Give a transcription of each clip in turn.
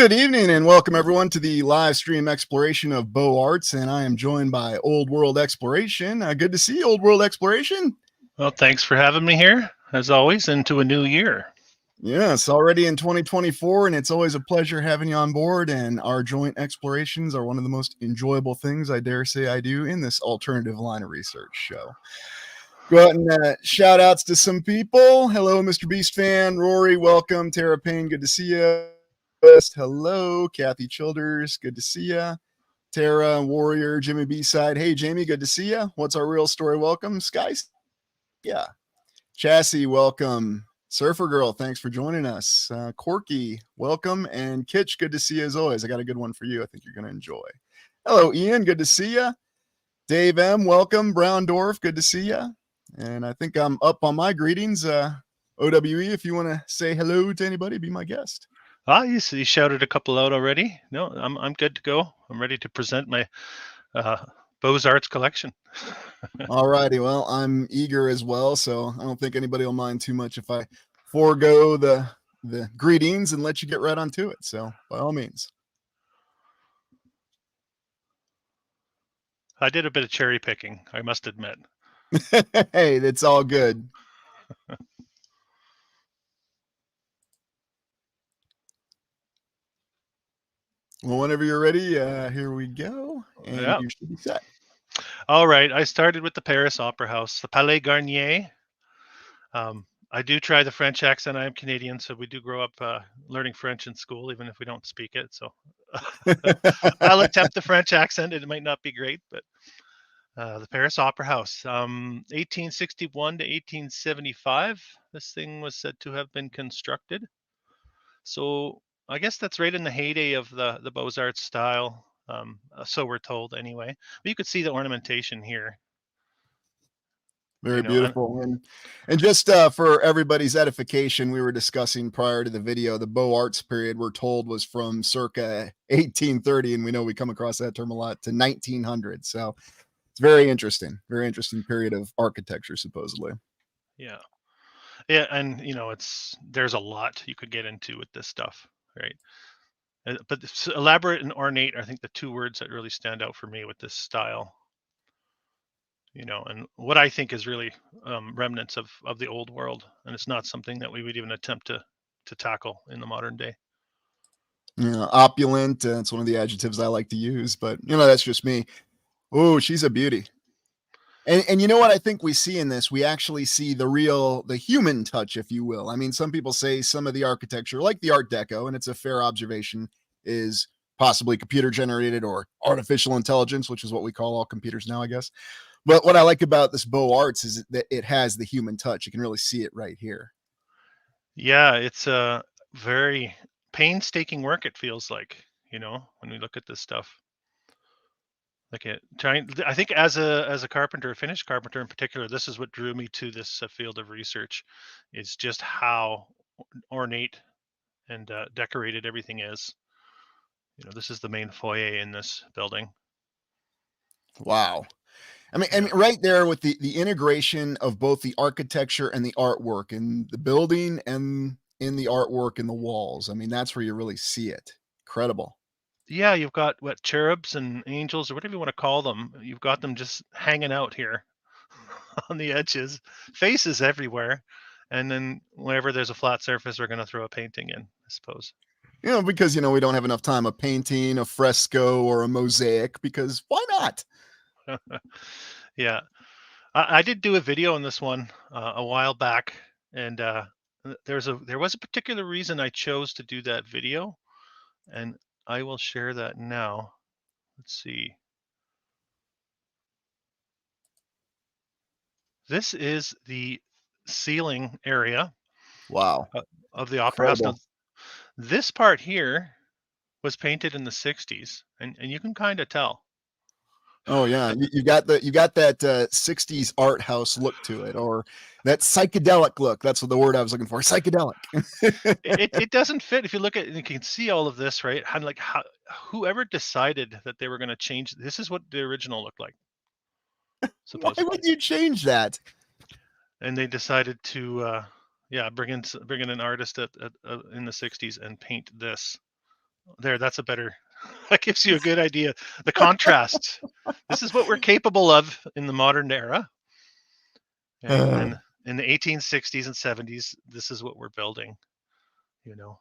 Good evening and welcome everyone to the live stream exploration of Beaux-Arts, and I am joined by Old World Exploration. Good to see you, Old World Exploration. Well, thanks for having me here, as always, into a new year. Yes, already in 2024, and it's always a pleasure having you on board, and our joint explorations are one of the most enjoyable things I dare say I do in this alternative line of research show. Go ahead and shout outs to some people. Hello, Mr. Beast fan. Rory, welcome. Tara Payne, good to see you. Hello, Kathy Childers, good to see you. Tara, Warrior, Jimmy B-Side. Hey, Jamie, good to see you. What's our real story? Welcome. Skies. Yeah. Chassis, welcome. Surfer Girl, thanks for joining us. Corky, welcome. And Kitch, good to see you as always. I got a good one for you I think you're going to enjoy. Hello, Ian, good to see you. Dave M, welcome. Brown Dwarf, good to see you. And I think I'm up on my greetings. OWE, if you want to say hello to anybody, be my guest. You shouted a couple out already. No, I'm good to go. I'm ready to present my Beaux-Arts collection. All righty. Well, I'm eager as well, so I don't think anybody will mind too much if I forego the greetings and let you get right onto it. So by all means. I did a bit of cherry picking, I must admit. Hey, that's all good. Well, whenever you're ready, here we go. And you should be set. All right. I started with the Paris Opera House, the Palais Garnier. I do try the French accent. I am Canadian, so we do grow up learning French in school, even if we don't speak it. So I'll attempt the French accent. It might not be great, but the Paris Opera House, 1861 to 1875. This thing was said to have been constructed. So I guess that's right in the heyday of the Beaux-Arts style. So we're told anyway. But you could see the ornamentation here. Very beautiful. And just for everybody's edification, we were discussing prior to the video, the Beaux-Arts period we're told was from circa 1830, and we know we come across that term a lot, to 1900. So it's very interesting period of architecture, supposedly. Yeah. Yeah, and there's a lot you could get into with this stuff, right? But elaborate and ornate, I think the two words that really stand out for me with this style. And what I think is really remnants of the old world, and it's not something that we would even attempt to tackle in the modern day. Yeah, opulent. It's one of the adjectives I like to use, but that's just me. Oh, she's a beauty. And you know what I think we see in this? We actually see the human touch, if you will. I mean, some people say some of the architecture, like the Art Deco, and it's a fair observation, is possibly computer generated or artificial intelligence, which is what we call all computers now, I guess. But what I like about this Beaux-Arts is that it has the human touch. You can really see it right here. Yeah, it's a very painstaking work, it feels like, when we look at this stuff. I think as a carpenter, a Finnish carpenter in particular, this is what drew me to this field of research, is just how ornate and decorated everything is. This is the main foyer in this building. Wow. I mean, right there with the integration of both the architecture and the artwork in the building and in the artwork in the walls. I mean, that's where you really see it. Incredible. Yeah, you've got cherubs and angels, or whatever you want to call them. You've got them just hanging out here on the edges, faces everywhere. And then whenever there's a flat surface, we're going to throw a painting in, I suppose. Because, we don't have enough time, a painting, a fresco, or a mosaic, because why not? Yeah. I did do a video on this one a while back, and there was a particular reason I chose to do that video, and I will share that now. Let's see. This is the ceiling area. Wow. Of the opera house. Now, this part here was painted in the 60s, and you can kind of tell. Oh yeah, you got that 60s art house look to it, or that psychedelic look. That's what the word I was looking for. Psychedelic. it doesn't fit. If you look at it, you can see all of this, right? And like whoever decided that they were going to change, this is what the original looked like. Supposedly. Why would you change that? And they decided to bring in an artist in the 60s and paint this There, that's a better. That gives you a good idea. The contrast. This is what we're capable of in the modern era. Okay? And in the 1860s and 70s, this is what we're building. You know.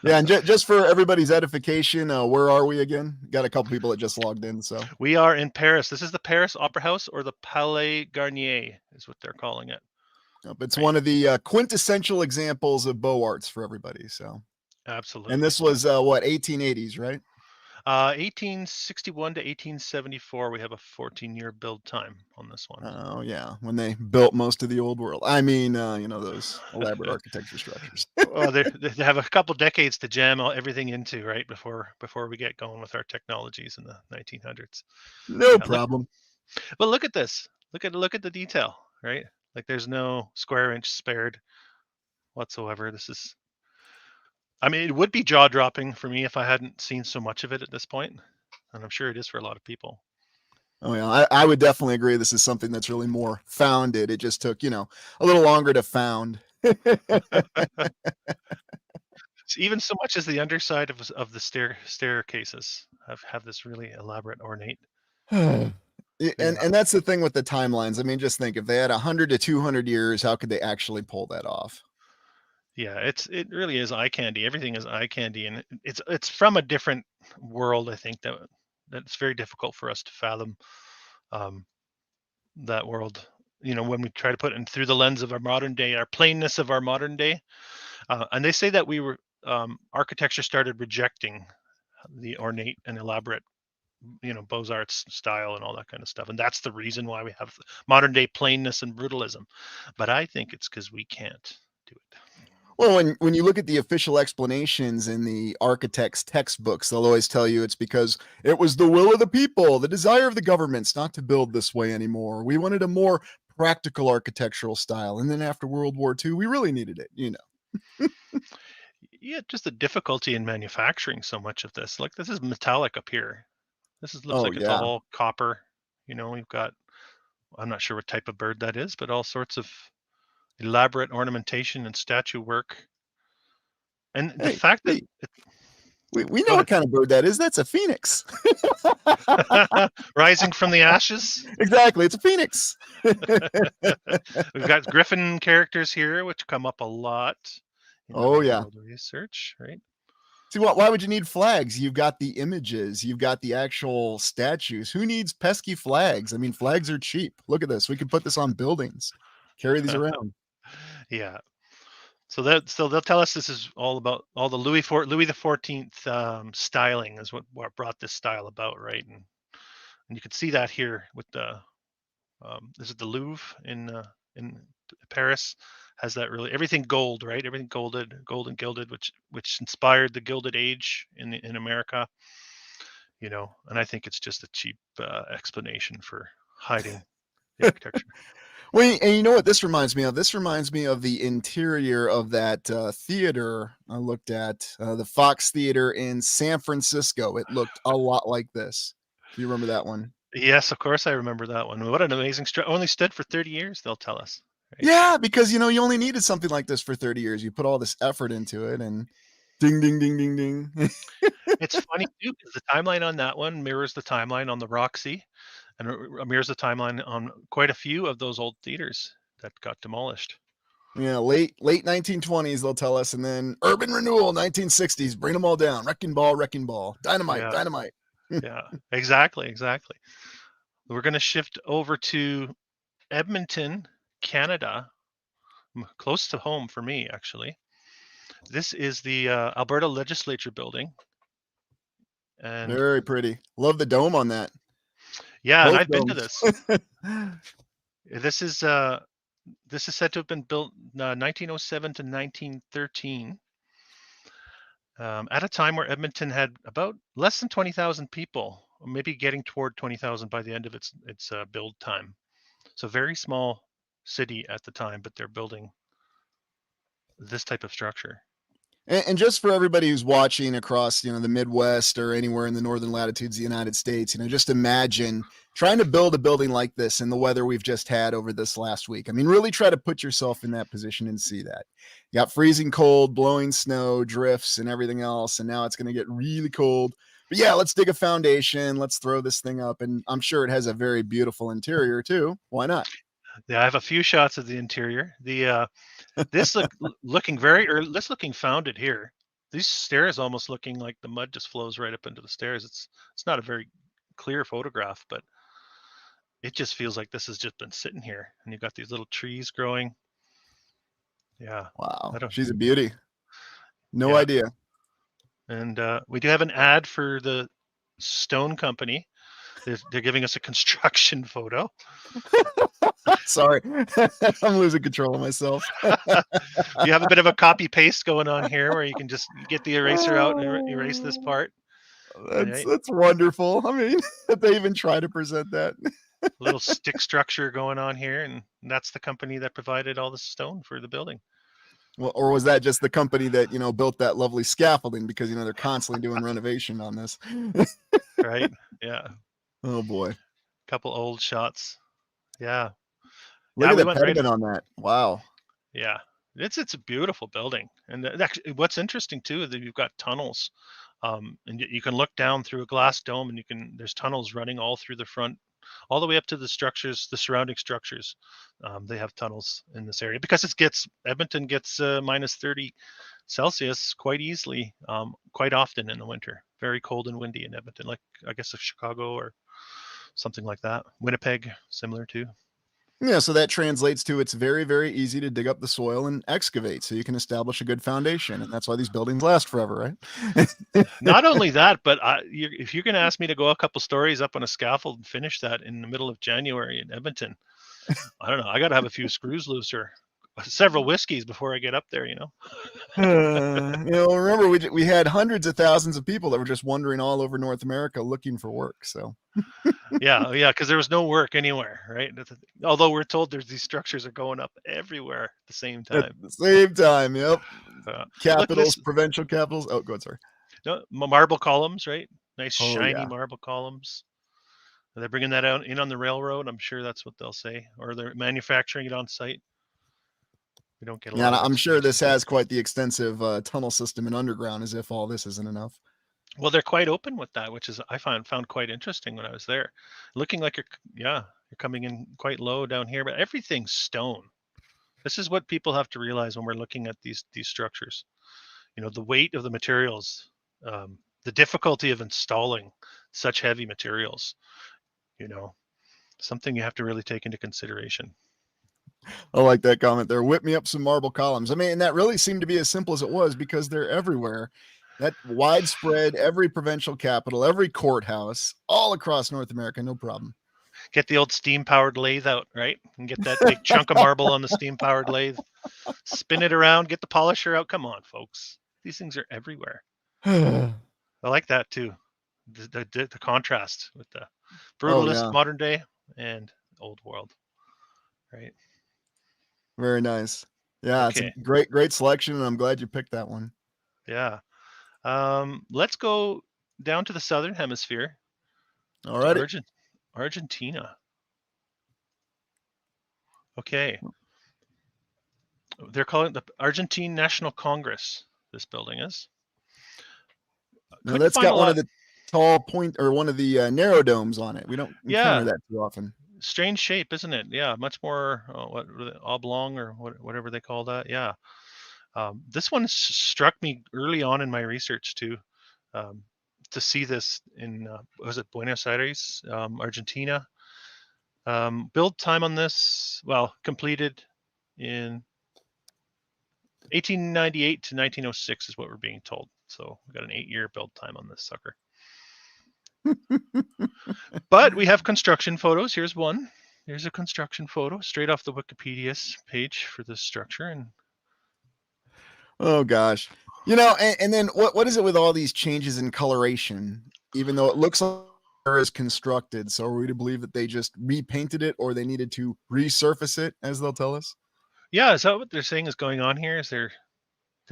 Yeah, and just for everybody's edification, where are we again? Got a couple people that just logged in, so We are in Paris. This is the Paris Opera House, or the Palais Garnier, is what they're calling it. it's Right. one of the quintessential examples of Beaux-Arts for everybody. So, Absolutely. and this was what 1880s, right? 1861 to 1874. We have a 14-year build time on this one. Oh yeah, when they built most of the old world. I mean, those elaborate architecture structures. Well, they have a couple decades to jam everything into, right, before we get going with our technologies in the 1900s. No Yeah, problem. but look at this. Look at the detail, right? Like there's no square inch spared whatsoever. This is, I mean, it would be jaw dropping for me if I hadn't seen so much of it at this point, and I'm sure it is for a lot of people. Oh yeah, I would definitely agree. This is something that's really more founded. It just took a little longer to found. Even so much as the underside of the staircases have this really elaborate ornate. and Yeah. and that's the thing with the timelines. I mean, just think if they had 100 to 200 years, how could they actually pull that off? Yeah, it really is eye candy. Everything is eye candy, and it's from a different world. I think that's very difficult for us to fathom um, that world. You know, when we try to put it through the lens of our modern day, our plainness of our modern day, and they say that we were architecture started rejecting the ornate and elaborate, Beaux-Arts style and all that kind of stuff, and that's the reason why we have modern day plainness and brutalism. But I think it's because we can't do it. Well, when you look at the official explanations in the architects' textbooks, they'll always tell you it's because it was the will of the people, the desire of the governments not to build this way anymore. We wanted a more practical architectural style. And then after World War II, we really needed it. Yeah, just the difficulty in manufacturing so much of this. Like this is metallic up here. Looks Oh, like it's yeah. all copper. We've got, I'm not sure what type of bird that is, but all sorts of elaborate ornamentation and statue work. And the Hey, fact that we go know what ahead. kind of bird that is. That's a phoenix. Rising from the ashes. Exactly. It's a phoenix. We've got griffin characters here, which come up a lot in the Oh, real yeah. world research, right? See, why would you need flags? You've got the images, you've got the actual statues. Who needs pesky flags? I mean, flags are cheap. Look at this. We could put this on buildings, carry these around. Yeah. So they'll tell us this is all about all the Louis the 14th styling is what brought this style about, right? And you can see that here with the this is the Louvre in Paris, has that really everything gold, right? Everything gold and gilded, which inspired the Gilded Age in America, And I think it's just a cheap explanation for hiding the architecture. Well, and you know what this reminds me of? This reminds me of the interior of that theater I looked at, the Fox Theater in San Francisco. It looked a lot like this. Do you remember that one? Yes, of course I remember that one. What an amazing only stood for 30 years, they'll tell us. Right? Yeah, because you only needed something like this for 30 years. You put all this effort into it, and ding, ding, ding, ding, ding. It's funny too because the timeline on that one mirrors the timeline on the Roxy, and it mirrors the timeline on quite a few of those old theaters that got demolished. Yeah, late 1920s they'll tell us, and then urban renewal 1960s, bring them all down. Wrecking ball, dynamite, Yeah, dynamite. yeah, exactly. We're going to shift over to Edmonton, Canada, close to home for me, actually. This is the Alberta Legislature building, and Very pretty. Love the dome on that. yeah, and Both I've been to domes. this. This is said to have been built 1907 to 1913. At a time where Edmonton had about less than 20,000 people, or maybe getting toward 20,000 by the end of its build time. So very small city at the time, but they're building this type of structure. And just for everybody who's watching across, the Midwest or anywhere in the northern latitudes of the United States, just imagine trying to build a building like this in the weather we've just had over this last week. I mean, really try to put yourself in that position and see that. You got freezing cold, blowing snow, drifts, and everything else. And now it's going to get really cold. But yeah, let's dig a foundation. Let's throw this thing up. And I'm sure it has a very beautiful interior too. Why not? Yeah, I have a few shots of the interior. This looking founded here. These stairs almost looking like the mud just flows right up into the stairs. It's not a very clear photograph, but it just feels like this has just been sitting here, and you've got these little trees growing. Yeah. Wow. She's a beauty. No idea. And we do have an ad for the stone company. They're giving us a construction photo. Sorry, I'm losing control of myself. You have a bit of a copy paste going on here where you can just get the eraser out and erase this part. That's wonderful. I mean, they even try to present that. A little stick structure going on here, and that's the company that provided all the stone for the building. Well, or was that just the company that, built that lovely scaffolding, because, they're constantly doing renovation on this. Right. Yeah. Oh boy. Couple old shots. Yeah. Look at the pediment on that. Wow. Yeah. It's a beautiful building. And actually, what's interesting too is that you've got tunnels. And you can look down through a glass dome, and there's tunnels running all through the front, all the way up to the structures, the surrounding structures. They have tunnels in this area because Edmonton gets minus 30 Celsius quite easily, quite often in the winter. Very cold and windy in Edmonton, like I guess of Chicago or something like that. Winnipeg, similar too. Yeah, so that translates to it's very, very easy to dig up the soil and excavate, so you can establish a good foundation, and that's why these buildings last forever, right? Not only that, but if you're going to ask me to go a couple stories up on a scaffold and finish that in the middle of January in Edmonton, I don't know. I got to have a few screws loose or several whiskeys before I get up there. Remember we had hundreds of thousands of people that were just wandering all over North America looking for work. So yeah, because there was no work anywhere, right? Although we're told these structures are going up everywhere at the same time. At the same time, yep. Capitals, provincial capitals. Oh, go ahead, sorry. No, marble columns, right? Nice shiny marble columns. They're bringing that out in on the railroad. I'm sure that's what they'll say, or they're manufacturing it on site. We don't get a lot. I'm sure this has quite the extensive tunnel system and underground, as if all this isn't enough. Well, they're quite open with that, which is I found quite interesting when I was there. Looking like you're coming in quite low down here, but everything's stone. This is what people have to realize when we're looking at these structures. The weight of the materials, the difficulty of installing such heavy materials. Something you have to really take into consideration. I like that comment there. Whip me up some marble columns. I mean, and that really seemed to be as simple as it was, because they're everywhere. That widespread, every provincial capital, every courthouse, all across North America, no problem. Get the old steam-powered lathe out, right? And get that big chunk of marble on the steam-powered lathe. Spin it around, get the polisher out. Come on, folks. These things are everywhere. I like that too. The contrast with the brutalist modern day and old world, right? Very nice. Yeah, It's a great selection, and I'm glad you picked that one. Yeah. Let's go down to the southern hemisphere. All right. Argentina. Okay. They're calling it the Argentine National Congress. This building is. No, that's got one of the tall point, or one of the narrow domes on it. We don't encounter that too often. Strange shape, isn't it? Yeah, much more oblong or whatever they call that. Yeah. This one struck me early on in my research too, to see this in was it Buenos Aires, Argentina. Build time on this, completed in 1898 to 1906 is what we're being told. So we got an 8-year build time on this sucker. But we have construction photos. Here's one. Here's a construction photo straight off the Wikipedia's page for this structure. And oh gosh, and then what is it with all these changes in coloration? Even though it looks like it is constructed, so are we to believe that they just repainted it, or they needed to resurface it, as they'll tell us? Yeah, is that what they're saying is going on here? Is they're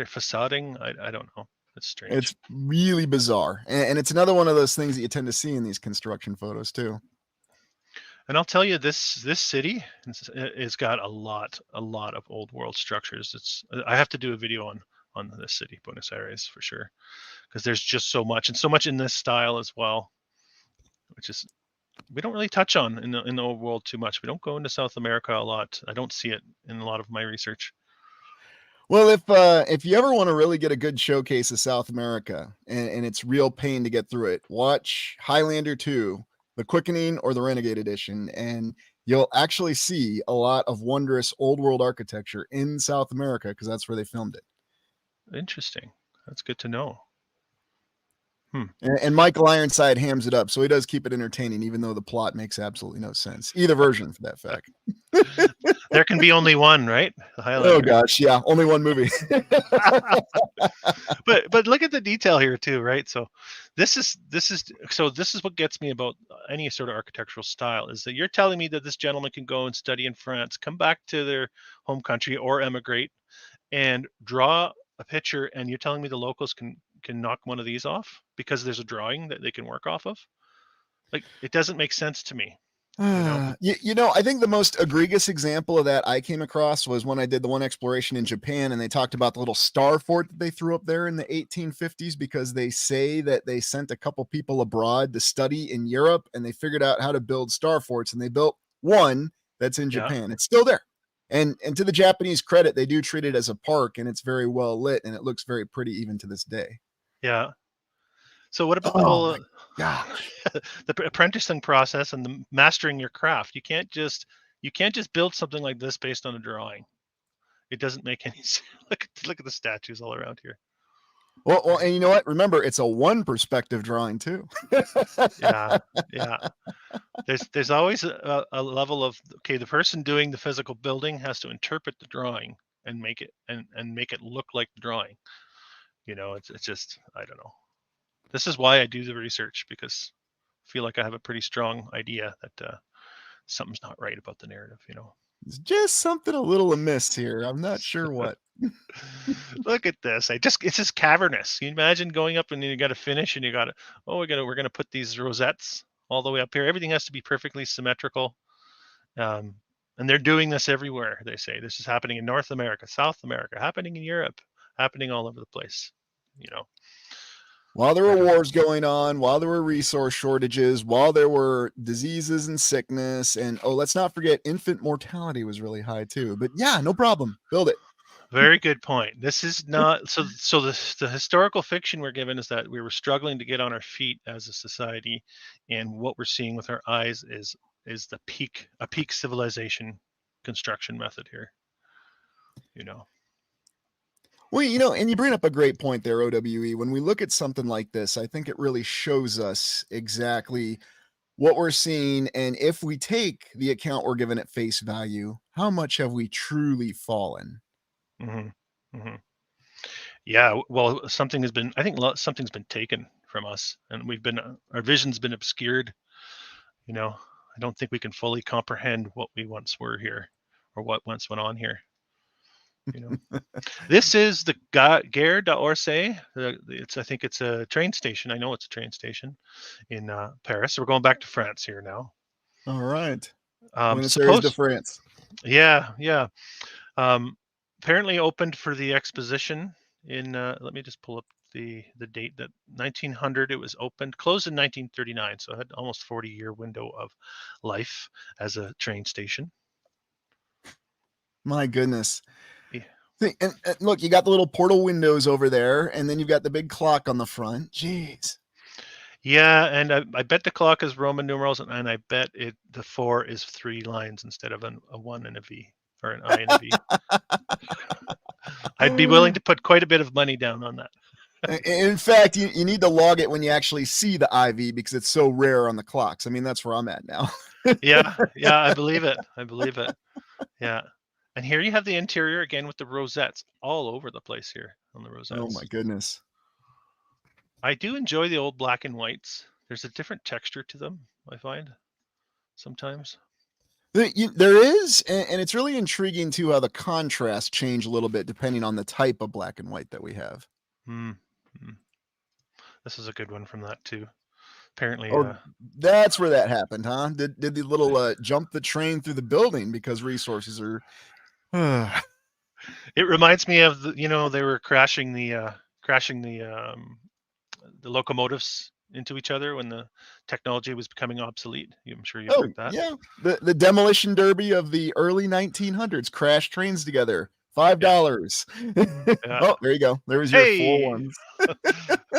facading? I don't know. It's strange. It's really bizarre, and it's another one of those things that you tend to see in these construction photos too. And I'll tell you, this city has got a lot of old world structures. I have to do a video on this city, Buenos Aires, for sure, because there's just so much, and so much in this style as well, which is we don't really touch on in the old world too much. We don't go into South America a lot. I don't see it in a lot of my research. Well, if you ever want to really get a good showcase of South America, and it's real pain to get through it, watch Highlander 2, the Quickening or the Renegade Edition, and you'll actually see a lot of wondrous old world architecture in South America because that's where they filmed it. Interesting. That's good to know. And Michael Ironside hams it up, so he does keep it entertaining, even though the plot makes absolutely no sense. Either version, for that fact. There can be only one, right? Oh gosh, yeah, only one movie. but look at the detail here too, right? So this is what gets me about any sort of architectural style is that you're telling me that this gentleman can go and study in France, come back to their home country or emigrate and draw a picture, and you're telling me the locals can knock one of these off because there's a drawing that they can work off of. Like, it doesn't make sense to me. I think the most egregious example of that I came across was when I did the one exploration in Japan, and they talked about the little star fort that they threw up there in the 1850s because they say that they sent a couple people abroad to study in Europe, and they figured out how to build star forts, and they built one that's in Japan. It's still there. And to the Japanese credit, they do treat it as a park, and it's very well lit, and it looks very pretty even to this day. Yeah. So what about the whole the apprenticing process and the mastering your craft? You can't just build something like this based on a drawing. It doesn't make any sense. Look at the statues all around here. Well, and you know what? Remember, it's a one perspective drawing too. Yeah. There's always a level of, okay, the person doing the physical building has to interpret the drawing and make it and make it look like the drawing. It's just, I don't know. This is why I do the research, because I feel like I have a pretty strong idea that something's not right about the narrative. It's just something a little amiss here. I'm not sure what. Look at this. It's just cavernous. You imagine going up and you got to finish, and you got to, we're gonna put these rosettes all the way up here. Everything has to be perfectly symmetrical. And they're doing this everywhere. They say this is happening in North America, South America, happening in Europe, happening all over the place. While there were wars going on, while there were resource shortages, while there were diseases and sickness, and let's not forget infant mortality was really high too. But yeah, no problem. Build it. Very good point. This is not so. The historical fiction we're given is that we were struggling to get on our feet as a society, and what we're seeing with our eyes is a peak civilization construction method here. Well, and you bring up a great point there, OWE. When we look at something like this, I think it really shows us exactly what we're seeing. And if we take the account we're given at face value, how much have we truly fallen? Mm-hmm. Mm-hmm. Yeah, well, something's been taken from us, and our vision's been obscured. I don't think we can fully comprehend what we once were here, or what once went on here. This is the Gare d'Orsay. I think it's a train station. I know it's a train station in Paris. So we're going back to France here now. All right. To France. Yeah. Apparently opened for the exposition in. Let me just pull up the date. That 1900 it was opened, closed in 1939. So it had almost 40-year window of life as a train station. My goodness. And look, you got the little portal windows over there, and then you've got the big clock on the front. Jeez. Yeah, and I bet the clock is Roman numerals, and I bet the 4 is 3 lines instead of a 1 and a V, or an I and a V. I'd be willing to put quite a bit of money down on that. In fact, you need to log it when you actually see the IV, because it's so rare on the clocks. I mean, that's where I'm at now. Yeah, I believe it. Yeah. And here you have the interior again with the rosettes all over the place here on the rosettes. Oh my goodness. I do enjoy the old black and whites. There's a different texture to them, I find, sometimes. There is, and it's really intriguing too how the contrast change a little bit depending on the type of black and white that we have. This is a good one from that too. Apparently, Oh, that's where that happened, huh? Did the little jump the train through the building because resources are it reminds me of they were crashing the locomotives into each other when the technology was becoming obsolete. I'm sure you've Oh, heard that. yeah. The demolition derby of the early 1900s, crash trains together. Yeah, $5. yeah. Oh, there you go. There was your 4 Hey, ones.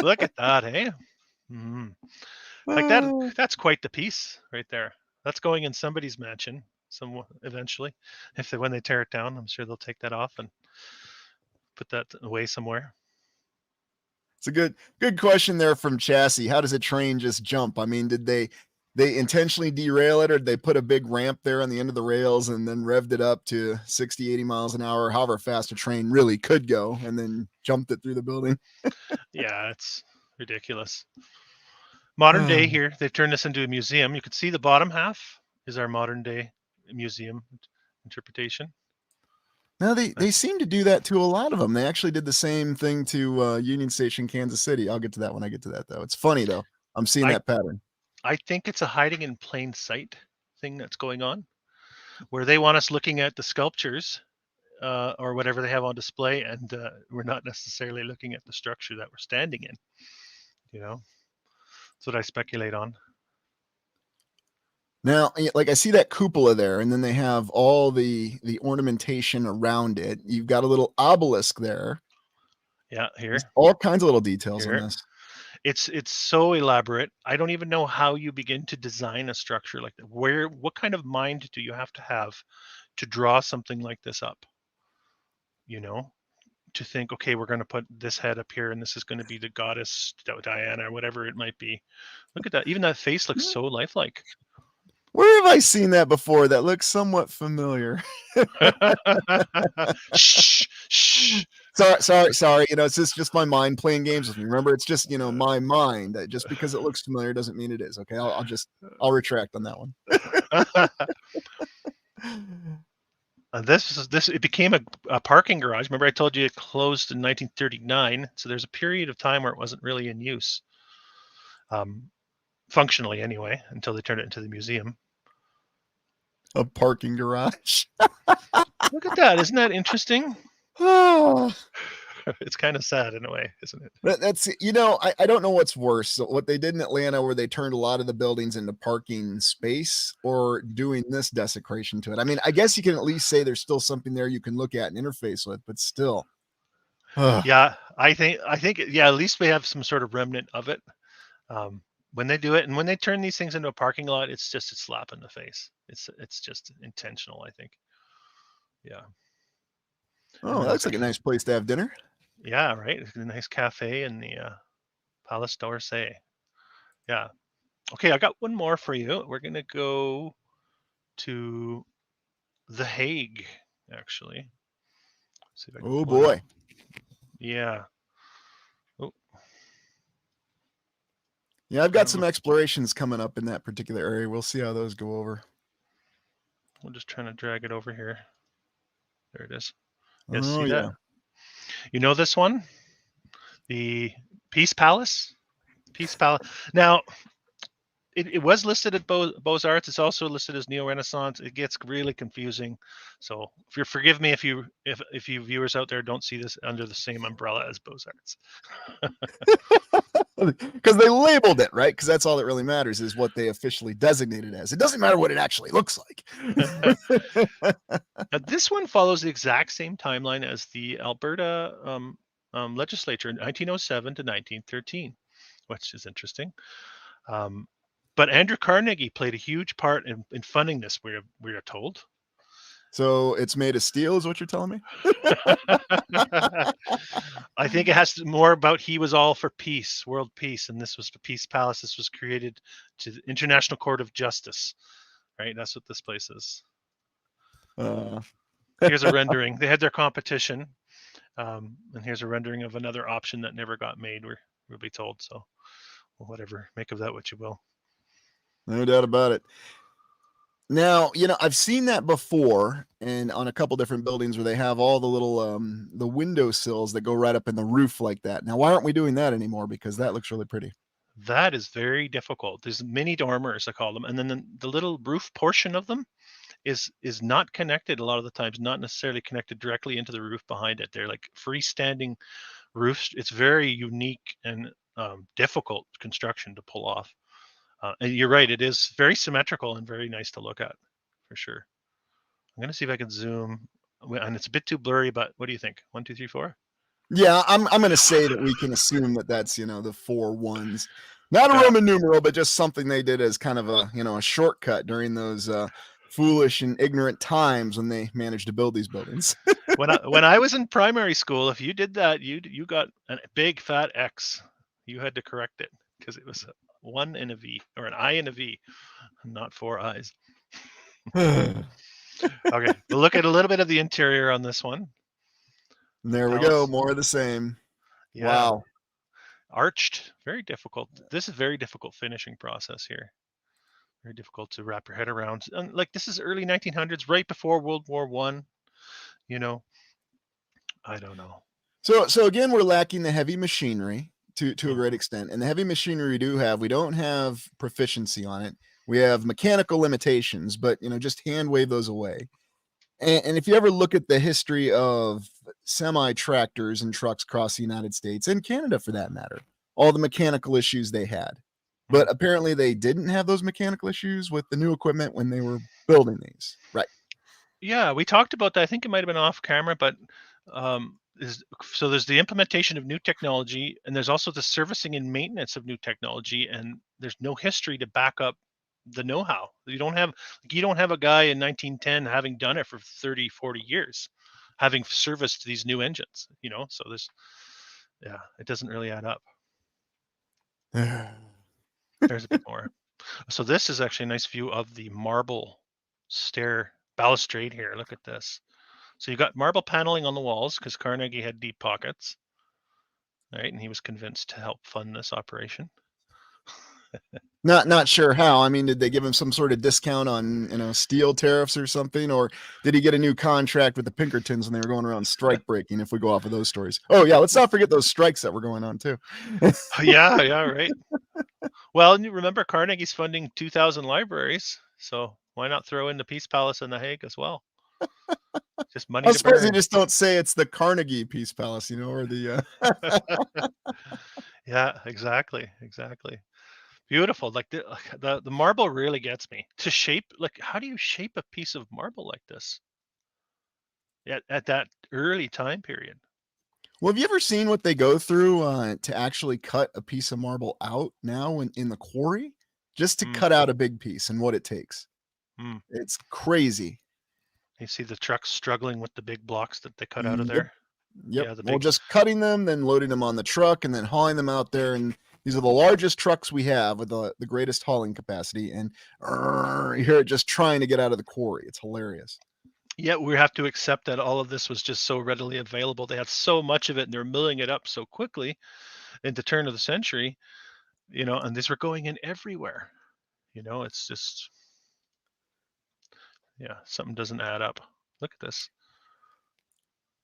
look at that, hey. Mhm. Like that. Oh, That's quite the piece right there. That's going in somebody's mansion. Eventually, when they tear it down, I'm sure they'll take that off and put that away somewhere. it's a good question there from Chassis. How does a train just jump? I mean, did they intentionally derail it, or did they put a big ramp there on the end of the rails and then revved it up to 60, 80 miles an hour, however fast a train really could go, and then jumped it through the building? Yeah, it's ridiculous. Modern day here, they've turned this into a museum. You can see the bottom half is our modern day museum interpretation. No, they seem to do that to a lot of them. They actually did the same thing to Union Station, Kansas City. I'll get to that when I get to that, though. It's funny though. I'm seeing I that pattern. I think it's a hiding in plain sight thing that's going on, where they want us looking at the sculptures or whatever they have on display, and we're not necessarily looking at the structure that we're standing in. That's what I speculate on. Now, like I see that cupola there, and then they have all the ornamentation around it. You've got a little obelisk there. Yeah, There's here, all kinds of little details on here. this. It's so elaborate. I don't even know how you begin to design a structure like that. What kind of mind do you have to draw something like this up? You know, to think, okay, we're going to put this head up here, and this is going to be the goddess Diana, or whatever it might be. Look at that. Even that face looks so lifelike. Where have I seen that before? That looks somewhat familiar. Shh, shh. Sorry. It's just my mind playing games with me. Remember, it's just my mind. Just because it looks familiar doesn't mean it is. Okay, I'll retract on that one. This it became a parking garage. Remember, I told you it closed in 1939. So there's a period of time where it wasn't really in use, functionally anyway, until they turned it into the museum. A parking garage. Look at that! Isn't that interesting? Oh, It's kind of sad in a way, isn't it? that's I don't know what's worse. So what they did in Atlanta, where they turned a lot of the buildings into parking space, or doing this desecration to it. I mean, I guess you can at least say there's still something there you can look at and interface with, but still. Yeah, I think yeah, at least we have some sort of remnant of it. When they do it, and when they turn these things into a parking lot, it's just a slap in the face. It's just intentional, I think. Yeah. Oh, that looks like a nice place to have dinner. Yeah, right. It's a nice cafe in the Palace d'Orsay. Yeah. Okay, I got one more for you. We're gonna go to The Hague, actually. See if I can Oh pull it up. boy. Yeah. Oh, Yeah, I've got some explorations coming up in that particular area. We'll see how those go over. I'm just trying to drag it over here. There it is. Yes, Oh see that? yeah. You know this one? The Peace Palace? Peace Palace. Now, it was listed at Beaux-Arts. It's also listed as Neo-Renaissance. It gets really confusing. So if you forgive me if you viewers out there don't see this under the same umbrella as Beaux-Arts. Because they labeled it, right? Because that's all that really matters is what they officially designated as. It doesn't matter what it actually looks like. Now, this one follows the exact same timeline as the Alberta legislature in 1907 to 1913, which is interesting. But Andrew Carnegie played a huge part in funding this, we are told. So it's made of steel, is what you're telling me? I think it has more about he was all for peace, world peace, and this was the Peace Palace. This was created to the International Court of Justice, right? That's what this place is. Here's a rendering. They had their competition, and here's a rendering of another option that never got made. We'll be told. So, well, whatever, make of that what you will. No doubt about it. Now, I've seen that before, and on a couple different buildings where they have all the little the window sills that go right up in the roof like that. Now, why aren't we doing that anymore? Because that looks really pretty. That is very difficult. There's mini dormers, I call them, and then the little roof portion of them is not connected a lot of the times, not necessarily connected directly into the roof behind it. They're like freestanding roofs. It's very unique and difficult construction to pull off. And you're right, it is very symmetrical and very nice to look at, for sure. I'm gonna see if I can zoom, and it's a bit too blurry, but what do you think? 1, 2, 3, 4. Yeah, I'm going to say that we can assume that that's, the 4 ones. Not a Yeah. Roman numeral, but just something they did as kind of a shortcut during those foolish and ignorant times when they managed to build these buildings. When I was in primary school, if you did that, you got a big fat X. You had to correct it because it was a 1 and a V, or an I and a V, not 4 I's. Okay, we'll look at a little bit of the interior on this one. There we go, more of the same. Yeah. Wow. Arched, very difficult. This is very difficult finishing process here. Very difficult to wrap your head around. And like, this is early 1900s, right before World War One. You know, I don't know. So again, we're lacking the heavy machinery to a great Mhm. extent, and the heavy machinery we don't have proficiency on it. We have mechanical limitations, but just hand wave those away. And if you ever look at the history of semi tractors and trucks across the United States and Canada for that matter, all the mechanical issues they had. But Mhm. apparently they didn't have those mechanical issues with the new equipment when they were building these. Right. Yeah, we talked about that. I think it might have been off camera, but so there's the implementation of new technology, and there's also the servicing and maintenance of new technology, and there's no history to back up the know-how. You don't have a guy in 1910 having done it for 30, 40 years, having serviced these new engines. So it doesn't really add up. There's a bit more. So this is actually a nice view of the marble stair balustrade here. Look at this. So you got marble paneling on the walls because Carnegie had deep pockets, right? And he was convinced to help fund this operation. Not sure how. I mean, did they give him some sort of discount on steel tariffs or something, or did he get a new contract with the Pinkertons when they were going around strike breaking? If we go off of those stories. Oh yeah, let's not forget those strikes that were going on too. Yeah, right. Well, and you remember Carnegie's funding 2,000 libraries, so why not throw in the Peace Palace in The Hague as well? Just money I to suppose you burn. just don't say it's the Carnegie Peace Palace, or the. Yeah, exactly. Beautiful. Like the marble really gets me. To shape, like, how do you shape a piece of marble like this at that early time period? Well, have you ever seen what they go through to actually cut a piece of marble out now in the quarry, just to Mm, cut out a big piece and what it takes? mm. It's crazy. You see the trucks struggling with the big blocks that they cut out of Yep. there. Yep. Yeah, the Well, big. just cutting them, then loading them on the truck, and then hauling them out there. And these are the largest trucks we have with the greatest hauling capacity. And you hear it just trying to get out of the quarry. It's hilarious. Yeah, we have to accept that all of this was just so readily available. They had so much of it, and they're milling it up so quickly at the turn of the century. And these were going in everywhere. It's just, yeah, something doesn't add up. Look at this.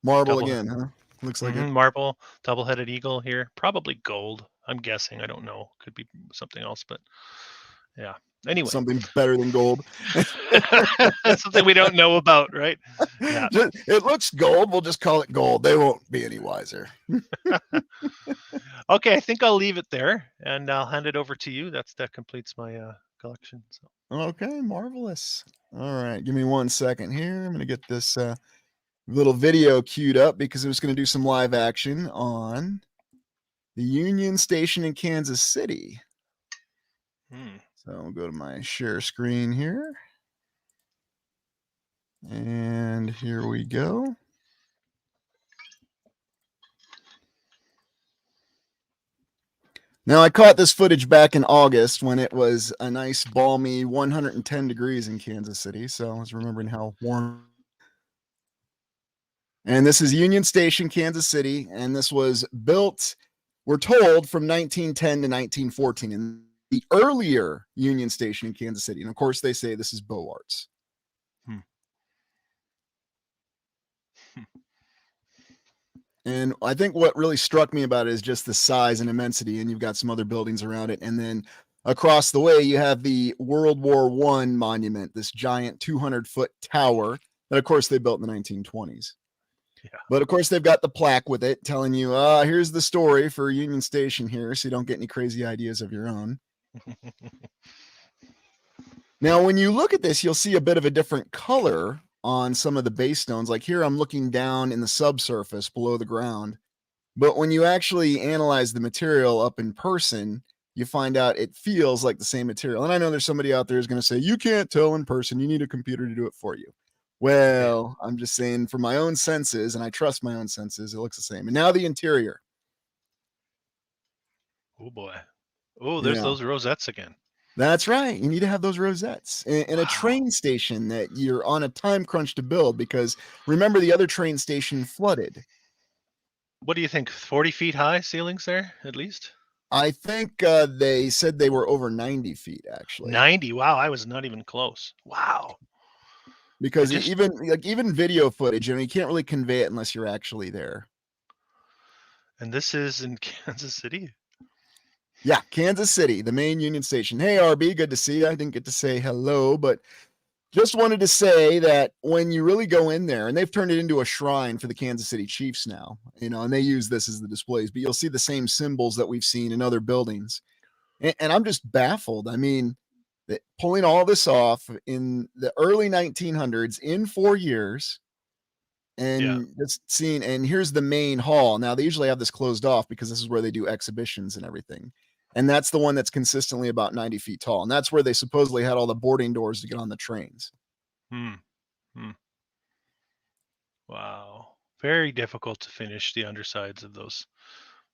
Marble Double. again, huh? Looks like it. Marble, double-headed eagle here. Probably gold. I'm guessing. I don't know. Could be something else, but yeah. Anyway, Something better than gold. something we don't know about, right? Yeah. It looks gold. We'll just call it gold. They won't be any wiser. Okay, I think I'll leave it there, and I'll hand it over to you. That completes my collection. So. Okay, marvelous. All right, give me 1 second here. I'm going to get this little video queued up because I was going to do some live action on the Union Station in Kansas City. So I'll go to my share screen here. And here we go. Now, I caught this footage back in August when it was a nice, balmy 110 degrees in Kansas City. So I was remembering how warm. And this is Union Station, Kansas City. And this was built, we're told, from 1910 to 1914. And the earlier Union Station in Kansas City. And of course, they say this is Beaux-Arts. And I think what really struck me about it is just the size and immensity, and you've got some other buildings around it. And then across the way, you have the World War I monument, this giant 200-foot tower that, of course, they built in the 1920s. Yeah. But of course, they've got the plaque with it telling you, here's the story for Union Station here, so you don't get any crazy ideas of your own. Now, when you look at this, you'll see a bit of a different color on some of the base stones. Like here, I'm looking down in the subsurface below the ground. But when you actually analyze the material up in person, you find out it feels like the same material. And I know there's somebody out there who's going to say, you can't tell in person. You need a computer to do it for you. Well, I'm just saying for my own senses, and I trust my own senses, it looks the same. And now the interior. Oh, boy. Oh, there's those rosettes again. That's right. You need to have those rosettes in a train station that you're on a time crunch to build, because remember, the other train station flooded. What do you think? 40 feet high ceilings there, at least? I think they said they were over 90 feet, actually. 90? Wow, I was not even close. Wow. Because even video footage, you can't really convey it unless you're actually there. And this is in Kansas City? Yeah, Kansas City, the main Union Station. Hey, RB, good to see you. I didn't get to say hello, but just wanted to say that when you really go in there, and they've turned it into a shrine for the Kansas City Chiefs now, and they use this as the displays, but you'll see the same symbols that we've seen in other buildings. And I'm just baffled. I mean, pulling all this off in the early 1900s in 4 years, and just seeing, and here's the main hall. Now, they usually have this closed off because this is where they do exhibitions and everything. And that's the one that's consistently about 90 feet tall. And that's where they supposedly had all the boarding doors to get on the trains. Wow. Very difficult to finish the undersides of those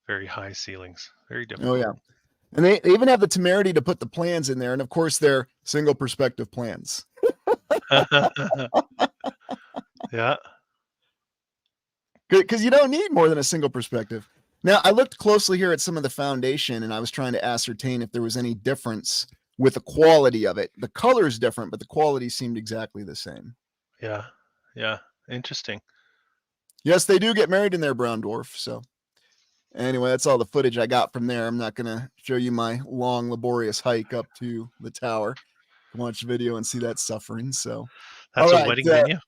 very high ceilings. Very difficult. Oh, yeah. And they even have the temerity to put the plans in there. And of course, they're single perspective plans. Yeah. Because you don't need more than a single perspective. Now, I looked closely here at some of the foundation, and I was trying to ascertain if there was any difference with the quality of it. The color is different, but the quality seemed exactly the same. Yeah. Yeah. Interesting. Yes, they do get married in their brown dwarf. So anyway, that's all the footage I got from there. I'm not going to show you my long, laborious hike up to the tower. Watch the video and see that suffering. So that's a wedding venue.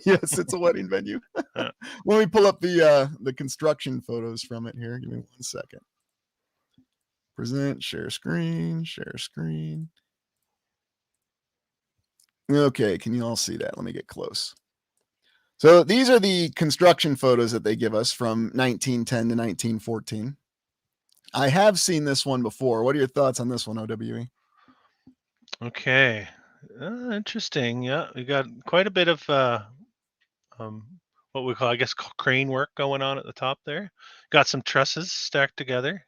Yes, it's a wedding venue. Let me pull up the construction photos from it here. Give me 1 second. Present, share screen, share screen. Okay, can you all see that? Let me get close. So these are the construction photos that they give us from 1910 to 1914. I have seen this one before. What are your thoughts on this one, OWE? Okay. Interesting. Yeah, we got quite a bit of what we call, I guess, crane work going on at the top there. Got some trusses stacked together.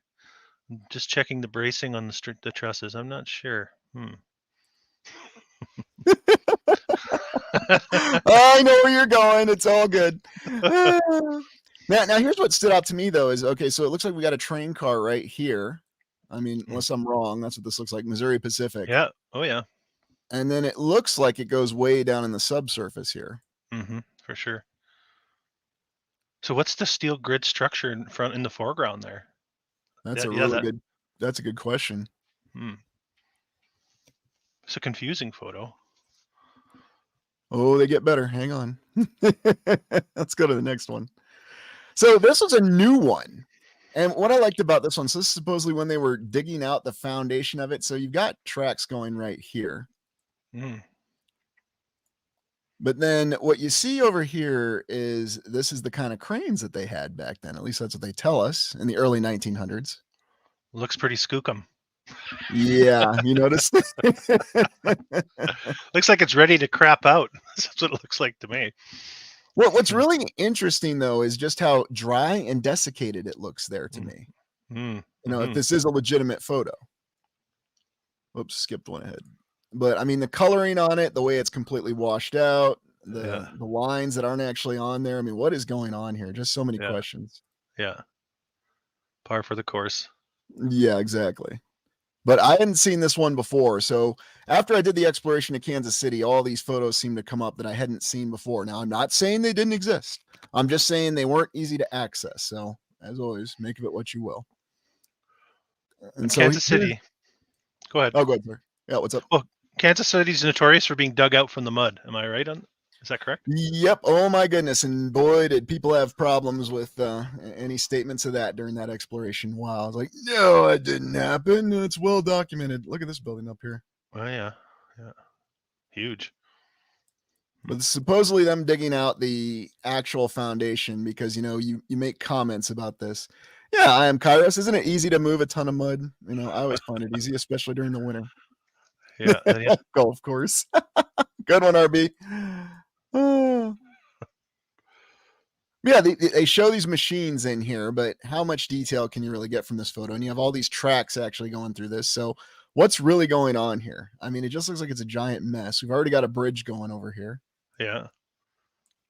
Just checking the bracing on the trusses. I'm not sure. I know where you're going. It's all good. Now, here's what stood out to me, though, is, okay, so it looks like we got a train car right here. I mean, unless I'm wrong, that's what this looks like, Missouri Pacific. Yeah. Oh, yeah. And then it looks like it goes way down in the subsurface here. For sure. So what's the steel grid structure in the foreground there? That's a good question. It's a confusing photo. Oh, they get better. Hang on. Let's go to the next one. So this was a new one. And what I liked about this one, so this is supposedly when they were digging out the foundation of it. So you've got tracks going right here. But then what you see over here is this is the kind of cranes that they had back then. At least that's what they tell us in the early 1900s. Looks pretty skookum. Yeah, you noticed? Looks like it's ready to crap out. That's what it looks like to me. Well, what's really interesting, though, is just how dry and desiccated it looks there to me. If this is a legitimate photo. Oops, skipped one ahead. But I mean, the coloring on it, the way it's completely washed out, the lines that aren't actually on there. I mean, what is going on here? Just so many questions. Yeah. Par for the course. Yeah, exactly. But I hadn't seen this one before. So after I did the exploration of Kansas City, all these photos seemed to come up that I hadn't seen before. Now, I'm not saying they didn't exist. I'm just saying they weren't easy to access. So, as always, make of it what you will. And so Kansas City. Go ahead. Oh, go ahead, sir. Yeah, what's up? Well, Kansas City's notorious for being dug out from the mud. Am I right on? Is that correct? Yep. Oh my goodness. And boy, did people have problems with any statements of that during that exploration. Wow. I was like, no, it didn't happen. It's well documented. Look at this building up here. Oh yeah, huge. But supposedly them digging out the actual foundation because you make comments about this. Yeah, I am Kairos. Isn't it easy to move a ton of mud? I always find it easy, especially during the winter. Yeah, Golf course. Good one, RB. Yeah, they show these machines in here, but how much detail can you really get from this photo? And you have all these tracks actually going through this. So what's really going on here? I mean, it just looks like it's a giant mess. We've already got a bridge going over here. Yeah.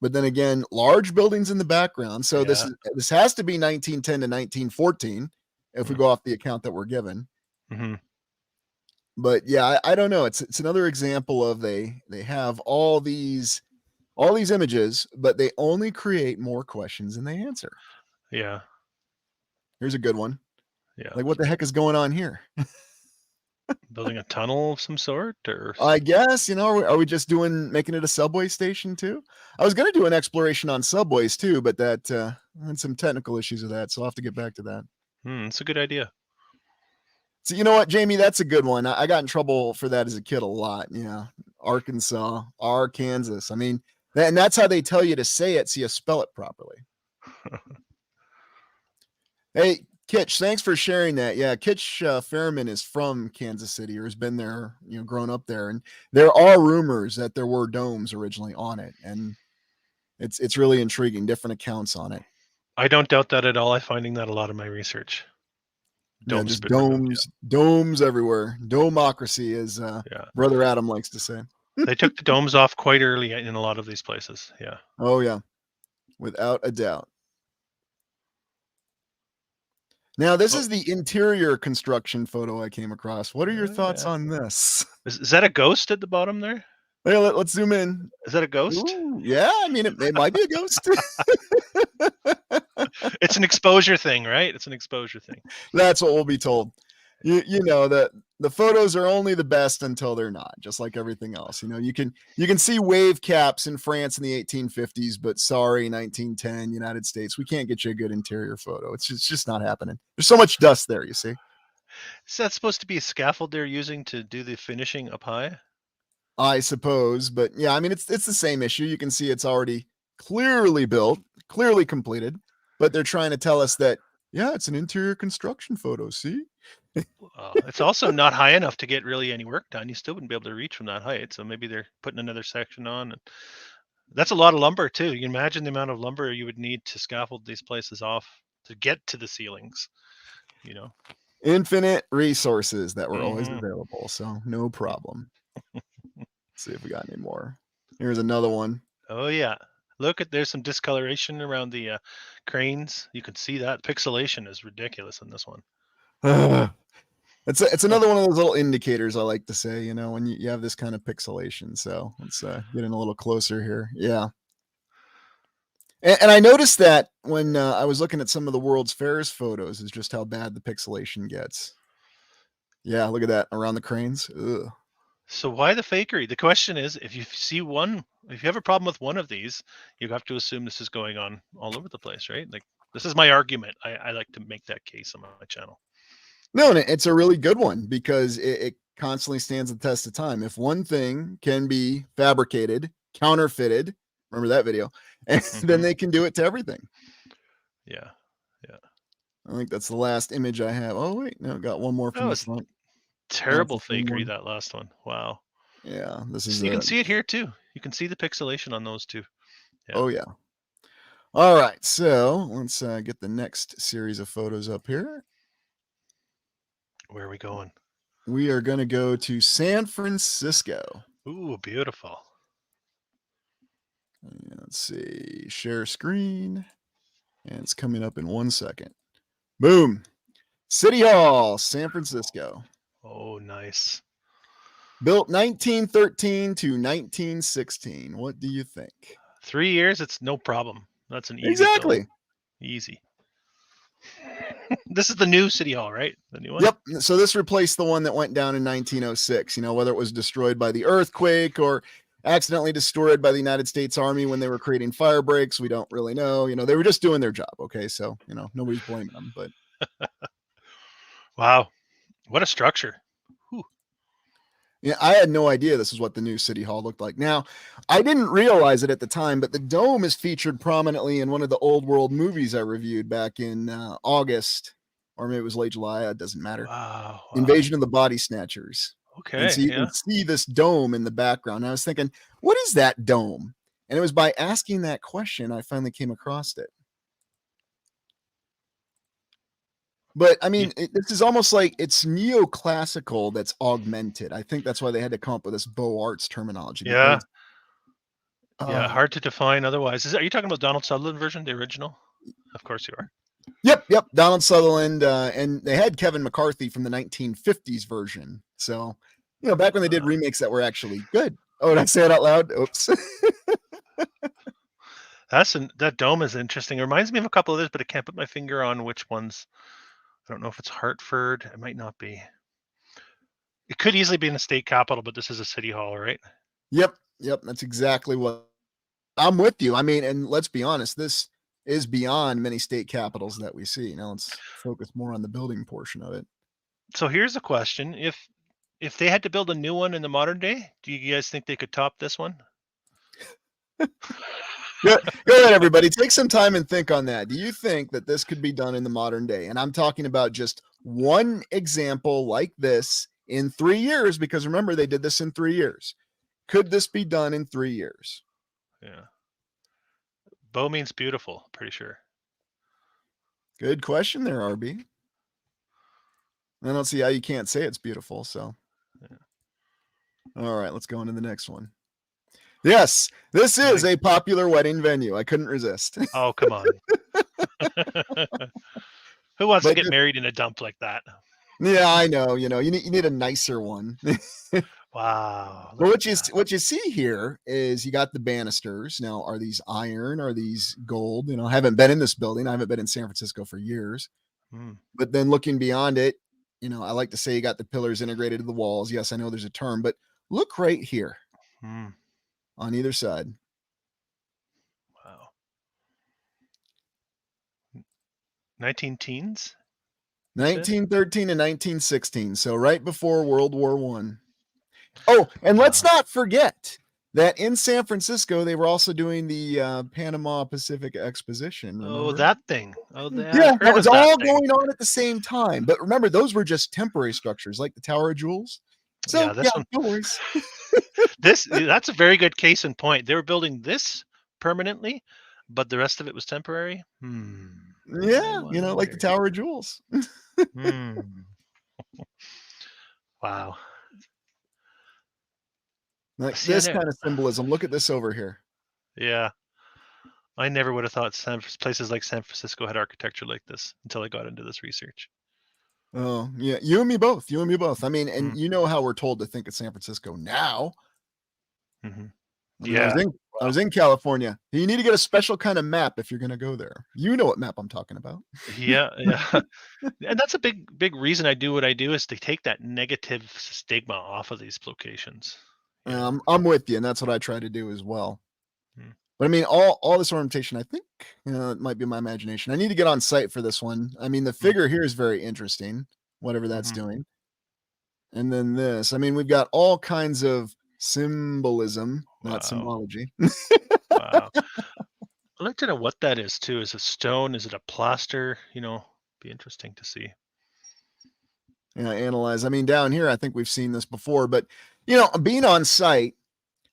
But then again, large buildings in the background. So this has to be 1910 to 1914 if we go off the account that we're given. Mm-hmm. But yeah, I don't know. It's another example of they have all these images, but they only create more questions than they answer. Yeah. Here's a good one. Yeah. Like, what the heck is going on here? Building a tunnel of some sort, or I guess, are we just making it a subway station too? I was going to do an exploration on subways too, but that had some technical issues with that, so I'll have to get back to that. It's a good idea. So you know what, Jamie, that's a good one. I got in trouble for that as a kid a lot. Yeah, Arkansas. I mean, and that's how they tell you to say it, so you spell it properly. Hey, Kitch, thanks for sharing that. Yeah, Kitch Fairman is from Kansas City or has been there, grown up there. And there are rumors that there were domes originally on it. And it's really intriguing, different accounts on it. I don't doubt that at all. I'm finding that a lot of my research. Just domes everywhere. Domocracy, as Brother Adam likes to say. They took the domes off quite early in a lot of these places. Yeah. Oh, yeah. Without a doubt. Now, this is the interior construction photo I came across. What are your thoughts on this? Is that a ghost at the bottom there? Hey, let's zoom in. Is that a ghost? Ooh, yeah, I mean, it might be a ghost. It's an exposure thing, right? It's an exposure thing. That's what we'll be told. You know that the photos are only the best until they're not, just like everything else. You can see wave caps in France in the 1850s, but sorry, 1910 United States, we can't get you a good interior photo. It's just not happening. There's so much dust there, you see. Is that supposed to be a scaffold they're using to do the finishing up high? I suppose, but yeah, I mean, it's the same issue. You can see it's already clearly built, clearly completed, but they're trying to tell us that, yeah, it's an interior construction photo. See? It's also not high enough to get really any work done. You still wouldn't be able to reach from that height. So maybe they're putting another section on. And that's a lot of lumber too. You can imagine the amount of lumber you would need to scaffold these places off to get to the ceilings. Infinite resources that were always available. So no problem. Let's see if we got any more. Here's another one. Oh yeah. Look, there's some discoloration around the cranes. You can see that pixelation is ridiculous in this one. It's another one of those little indicators I like to say, when you have this kind of pixelation. So let's get in a little closer here. Yeah. And I noticed that when I was looking at some of the World's Fairs photos, is just how bad the pixelation gets. Yeah, look at that around the cranes. Ugh. So why the fakery? The question is, if you have a problem with one of these, you have to assume this is going on all over the place, right? Like, this is my argument. I like to make that case on my channel. No, it's a really good one because it constantly stands the test of time. If one thing can be fabricated, counterfeited, remember that video, and then they can do it to everything. Yeah. I think that's the last image I have. Oh, wait, no, got one more from the front. Terrible fakery, that last one. Wow. Yeah, you can see it here too. You can see the pixelation on those too. Yeah. Oh yeah. All right, so let's get the next series of photos up here. Where are we going? We are going to go to San Francisco. Ooh, beautiful. Let's see, share screen, and it's coming up in 1 second. Boom. City Hall, San Francisco. Oh, nice. Built 1913 to 1916. What do you think? 3 years, it's no problem. That's an easy fill. Exactly. Easy. This is the new City Hall, right? The new one? Yep. So this replaced the one that went down in 1906, whether it was destroyed by the earthquake or accidentally destroyed by the United States Army when they were creating fire breaks. We don't really know. They were just doing their job. Okay. So, nobody's blaming them, but. Wow. What a structure. Whew. Yeah, I had no idea this is what the new City Hall looked like. Now, I didn't realize it at the time, but the dome is featured prominently in one of the old world movies I reviewed back in August, or maybe it was late July. It doesn't matter. Wow. Invasion of the Body Snatchers. Okay. And so you can see this dome in the background. I was thinking, what is that dome? And it was by asking that question I finally came across it. But I mean, this is almost like it's neoclassical that's augmented. I think that's why they had to come up with this Beaux-Arts terminology. Yeah. Because, yeah, hard to define otherwise. Are you talking about Donald Sutherland version, the original? Of course you are. Yep. Donald Sutherland, and they had Kevin McCarthy from the 1950s version. So, back when they did remakes that were actually good. Oh, did I say it out loud? Oops. That dome is interesting. It reminds me of a couple of others, but I can't put my finger on which ones. I don't know if it's Hartford. It might not be. It could easily be in the state capital, but this is a city hall, right? Yep. That's exactly what I'm with you. I mean, and let's be honest, this is beyond many state capitals that we see. Now let's focus more on the building portion of it. So here's a question. If they had to build a new one in the modern day, do you guys think they could top this one? Go ahead, everybody. Take some time and think on that. Do you think that this could be done in the modern day? And I'm talking about just one example like this in 3 years, because remember, they did this in 3 years. Could this be done in 3 years? Yeah. Beau means beautiful, pretty sure. Good question there, RB. I don't see how you can't say it's beautiful. So, yeah. All right, let's go into the next one. Yes, this is a popular wedding venue. I couldn't resist. Oh, come on. Who wants to get married in a dump like that? Yeah, I know. You need a nicer one. Wow. Well, what you see here is you got the banisters. Now, are these iron? Are these gold? I haven't been in this building. I haven't been in San Francisco for years. But then looking beyond it, I like to say you got the pillars integrated to the walls. Yes, I know there's a term, but look right here. On either side. Wow. 19 teens? 1913 and 1916. So right before World War I. Oh, and let's not forget that in San Francisco, they were also doing the Panama Pacific Exposition. Remember? Oh, that thing. Oh, yeah, that was all going on at the same time. But remember, those were just temporary structures like the Tower of Jewels. So, yeah, no worries. That's a very good case in point. They were building this permanently, but the rest of it was temporary. Yeah, like the Tower of Jewels. Wow. Like this kind of symbolism. Look at this over here. Yeah. I never would have thought places like San Francisco had architecture like this until I got into this research. Oh, yeah. You and me both. I mean, and you know how we're told to think of San Francisco now. Yeah. I was in California. You need to get a special kind of map if you're going to go there. You know what map I'm talking about. Yeah. And that's a big reason I do what I do, is to take that negative stigma off of these locations. I'm with you, and that's what I try to do as well. But I mean, all this ornamentation, I think, it might be my imagination. I need to get on site for this one. I mean, the figure here is very interesting, whatever that's doing. And then this, I mean, we've got all kinds of symbolism, not symbology. Wow. I'd like to know what that is too. Is it stone? Is it a plaster? Be interesting to see. Analyze. I mean, down here, I think we've seen this before, but being on site,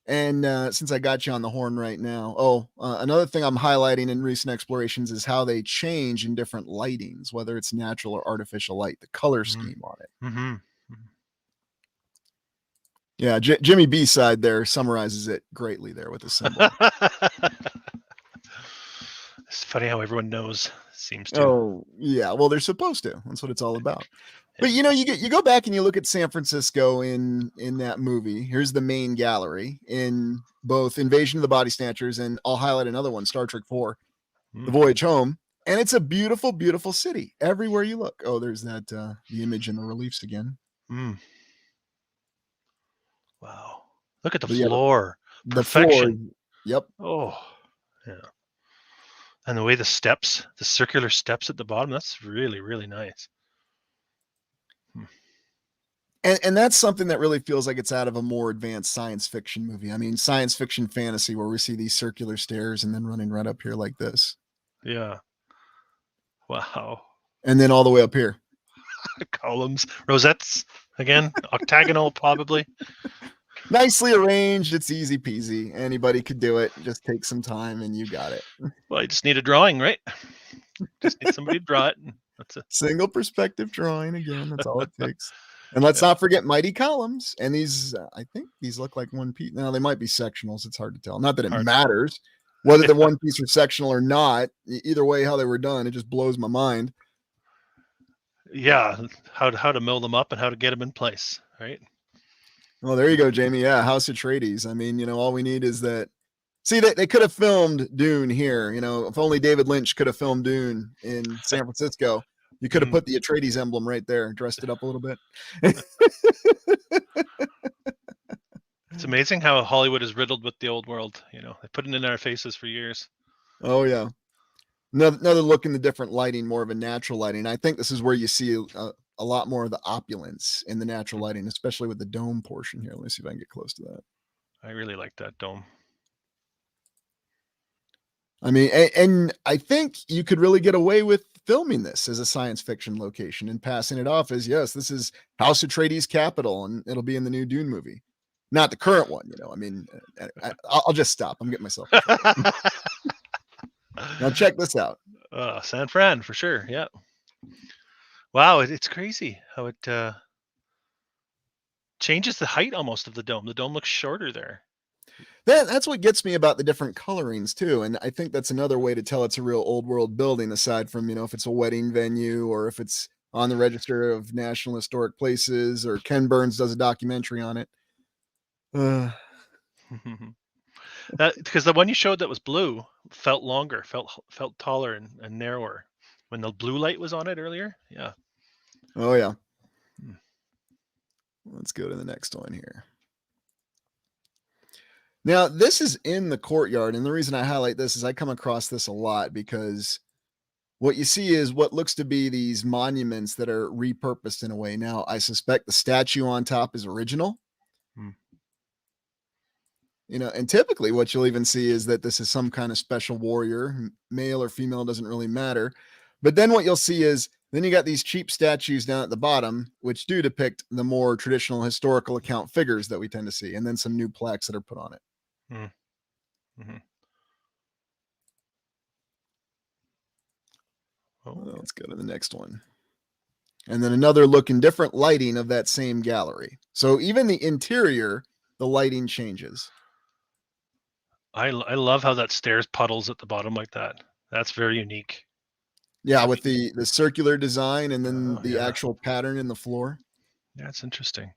and since I got you on the horn right now, another thing I'm highlighting in recent explorations is how they change in different lightings, whether it's natural or artificial light, the color scheme on it. Yeah, Jimmy B side there summarizes it greatly there with the symbol. It's funny how everyone knows, seems to. Oh, yeah. Well, they're supposed to. That's what it's all about. But you go back and you look at San Francisco in that movie. Here's the main gallery in both Invasion of the Body Snatchers, and I'll highlight another one, Star Trek 4. The Voyage Home. And it's a beautiful, beautiful city everywhere you look. Oh, there's that the image in the reliefs again. Wow. Look at the But yeah, floor. the floor. Perfection. Yep. Oh, yeah. And the way the circular steps at the bottom, that's really, really nice. And that's something that really feels like it's out of a more advanced science fiction movie. I mean, science fiction fantasy where we see these circular stairs and then running right up here like this. Yeah. Wow. And then all the way up here. Columns, rosettes, again, octagonal probably. Nicely arranged. It's easy peasy. Anybody could do it. Just take some time and you got it. Well, you just need a drawing, right? Just need somebody to draw it. That's a single perspective drawing again. That's all it takes. And let's not forget mighty columns. And these, I think these look like one piece. Now they might be sectionals. It's hard to tell. Not that it matters whether the one piece are sectional or not. Either way, how they were done, it just blows my mind. Yeah, how to mill them up and how to get them in place, right? Well, there you go, Jamie. Yeah, House Atreides. I mean, you know, all we need is that. See, they could have filmed Dune here. You know, if only David Lynch could have filmed Dune in San Francisco. You could have put the Atreides emblem right there, dressed it up a little bit. It's amazing how Hollywood is riddled with the old world. You know, they put it in our faces for years. Oh, yeah. Another look in the different lighting, more of a natural lighting. I think this is where you see a lot more of the opulence in the natural lighting, especially with the dome portion here. Let me see if I can get close to that. I really like that dome. I mean, and I think you could really get away with filming this as a science fiction location and passing it off as, yes, this is House Atreides' capital, and it'll be in the new Dune movie. Not the current one, you know. I mean, I'll just stop. I'm getting myself in trouble. Now check this out. San Fran for sure. Yeah. Wow, it's crazy how it changes the height almost of the dome. The dome looks shorter there. That's what gets me about the different colorings too, and I think that's another way to tell it's a real old world building, aside from, you know, if it's a wedding venue or if it's on the Register of National Historic Places, or Ken Burns does a documentary on it. Because the one you showed that was blue felt longer, felt taller and narrower when the blue light was on it earlier. Yeah. Oh yeah. Let's go to the next one here. Now, this is in the courtyard, and the reason I highlight this is I come across this a lot because what you see is what looks to be these monuments that are repurposed in a way. Now, I suspect the statue on top is original. You know, and typically what you'll even see is that this is some kind of special warrior, male or female, doesn't really matter. But then what you'll see is then you got these cheap statues down at the bottom, which do depict the more traditional historical account figures that we tend to see, and then some new plaques that are put on it. Well, let's go to the next one. And then another look in different lighting of that same gallery. So even the interior, the lighting changes. I love how that stairs puddles at the bottom like that. That's very unique. Yeah, with the circular design and then the actual pattern in the floor. Yeah, it's interesting.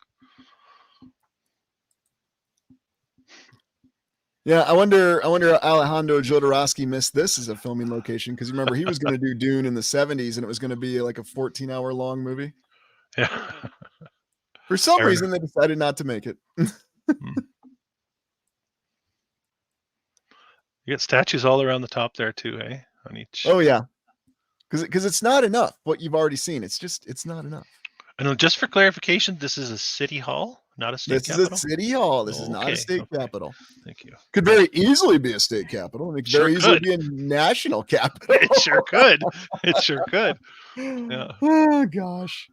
Yeah, I wonder how Alejandro Jodorowsky missed this as a filming location, because remember he was going to do Dune in the 70s and it was going to be like a 14-hour long movie. Yeah. For some reason they decided not to make it. You get statues all around the top there too, eh? On each. Oh yeah. Because it's not enough what you've already seen. It's not enough. And just for clarification, this is a city hall, not a state capital? This is a city hall. This is not a state capital. Thank you. Could very easily be a state capital. And it could very easily be a national capital. It sure could. It sure could. Yeah. Oh, gosh.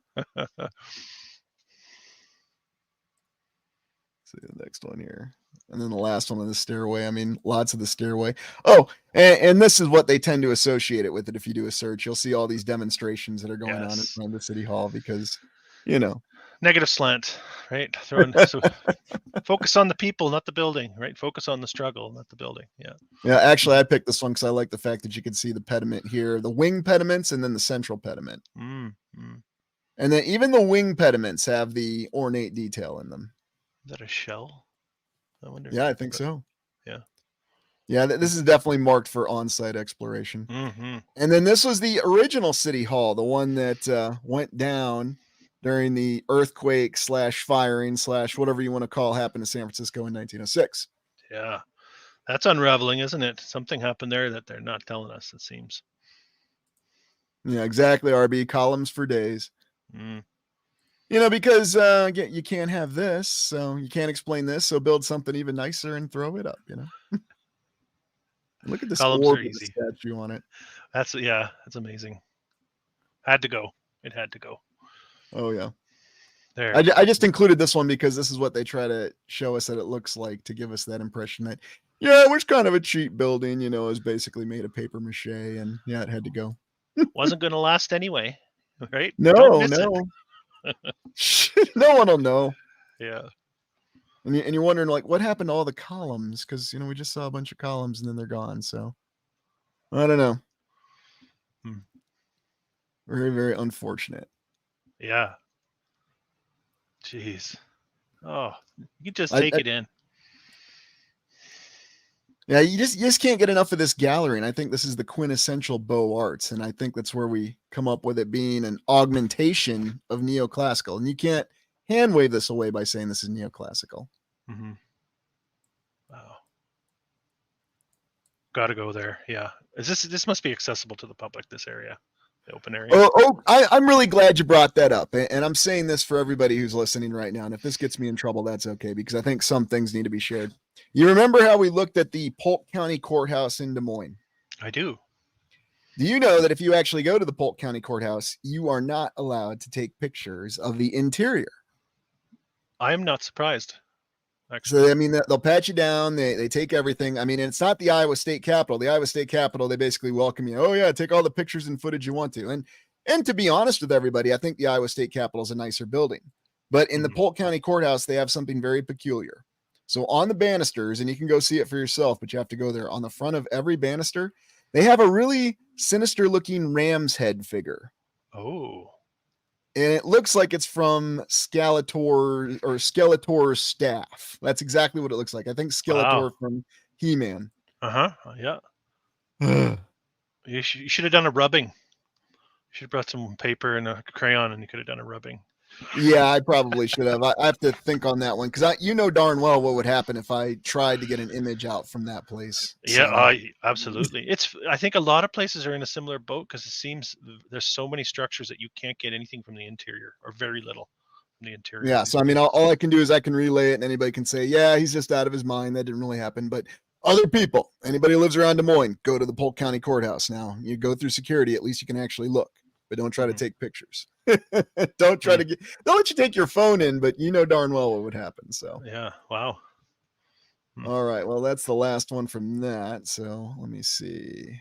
See the next one here. And then the last one on the stairway. I mean, lots of the stairway. Oh, and this is what they tend to associate it with. It if you do a search, you'll see all these demonstrations that are going on around the city hall because, you know, negative slant, right? So focus on the people, not the building, right? Focus on the struggle, not the building. Yeah. Yeah. Actually, I picked this one because I like the fact that you can see the pediment here, the wing pediments, and then the central pediment. And then even the wing pediments have the ornate detail in them. Is that a shell? I wonder. Yeah, I think so. Yeah. Yeah, this is definitely marked for on-site exploration. Mm-hmm. And then this was the original city hall, the one that went down during the earthquake slash firing slash whatever you want to call happened to San Francisco in 1906. Yeah, that's unraveling, isn't it? Something happened there that they're not telling us, it seems. Yeah, exactly, RB. Columns for days. Mm. Because you can't have this, so you can't explain this, so build something even nicer and throw it up, Look at this Columns orb are with the easy. statue on it. That's amazing. Had to go. It had to go. Oh, yeah. There. I just included this one because this is what they try to show us that it looks like to give us that impression that, it was kind of a cheap building, it was basically made of paper mache, and yeah, it had to go. Wasn't going to last anyway, right? No, Don't miss no. it. No one will know. Yeah. And you're wondering, like, what happened to all the columns? Because, we just saw a bunch of columns and then they're gone. So, I don't know. Very, very unfortunate. Yeah. Jeez. Oh, you just take it in. Yeah, you just can't get enough of this gallery, and I think this is the quintessential Beaux-Arts, and I think that's where we come up with it being an augmentation of neoclassical, and you can't hand wave this away by saying this is neoclassical. Mm-hmm. Wow. Got to go there. Yeah. This must be accessible to the public, this area, the open area. I'm really glad you brought that up, and I'm saying this for everybody who's listening right now, and if this gets me in trouble, that's okay, because I think some things need to be shared. You remember how we looked at the Polk County Courthouse in Des Moines? I do. Do you know that if you actually go to the Polk County Courthouse, you are not allowed to take pictures of the interior? I am not surprised. Actually. So, I mean, they'll pat you down. They take everything. I mean, it's not the Iowa State Capitol. The Iowa State Capitol, they basically welcome you. Oh, yeah, take all the pictures and footage you want to. And to be honest with everybody, I think the Iowa State Capitol is a nicer building. But in the Polk County Courthouse, they have something very peculiar. So on the banisters, and you can go see it for yourself, but you have to go there. On the front of every banister, they have a really sinister-looking ram's head figure. Oh. And it looks like it's from Skeletor's staff. That's exactly what it looks like. I think Skeletor from He-Man. Yeah. You should have done a rubbing. You should have brought some paper and a crayon, and you could have done a rubbing. Yeah, I probably should have. I have to think on that one because darn well what would happen if I tried to get an image out from that place. Yeah, absolutely. I think a lot of places are in a similar boat because it seems there's so many structures that you can't get anything from the interior, or very little from the interior. Yeah, so I mean, all I can do is I can relay it, and anybody can say, yeah, he's just out of his mind. That didn't really happen. But other people, anybody who lives around Des Moines, go to the Polk County Courthouse now. You go through security, at least you can actually look. But don't try to take pictures. Don't try to don't let you take your phone in, but darn well what would happen. So yeah, wow. All right, well, that's the last one from that. So let me see.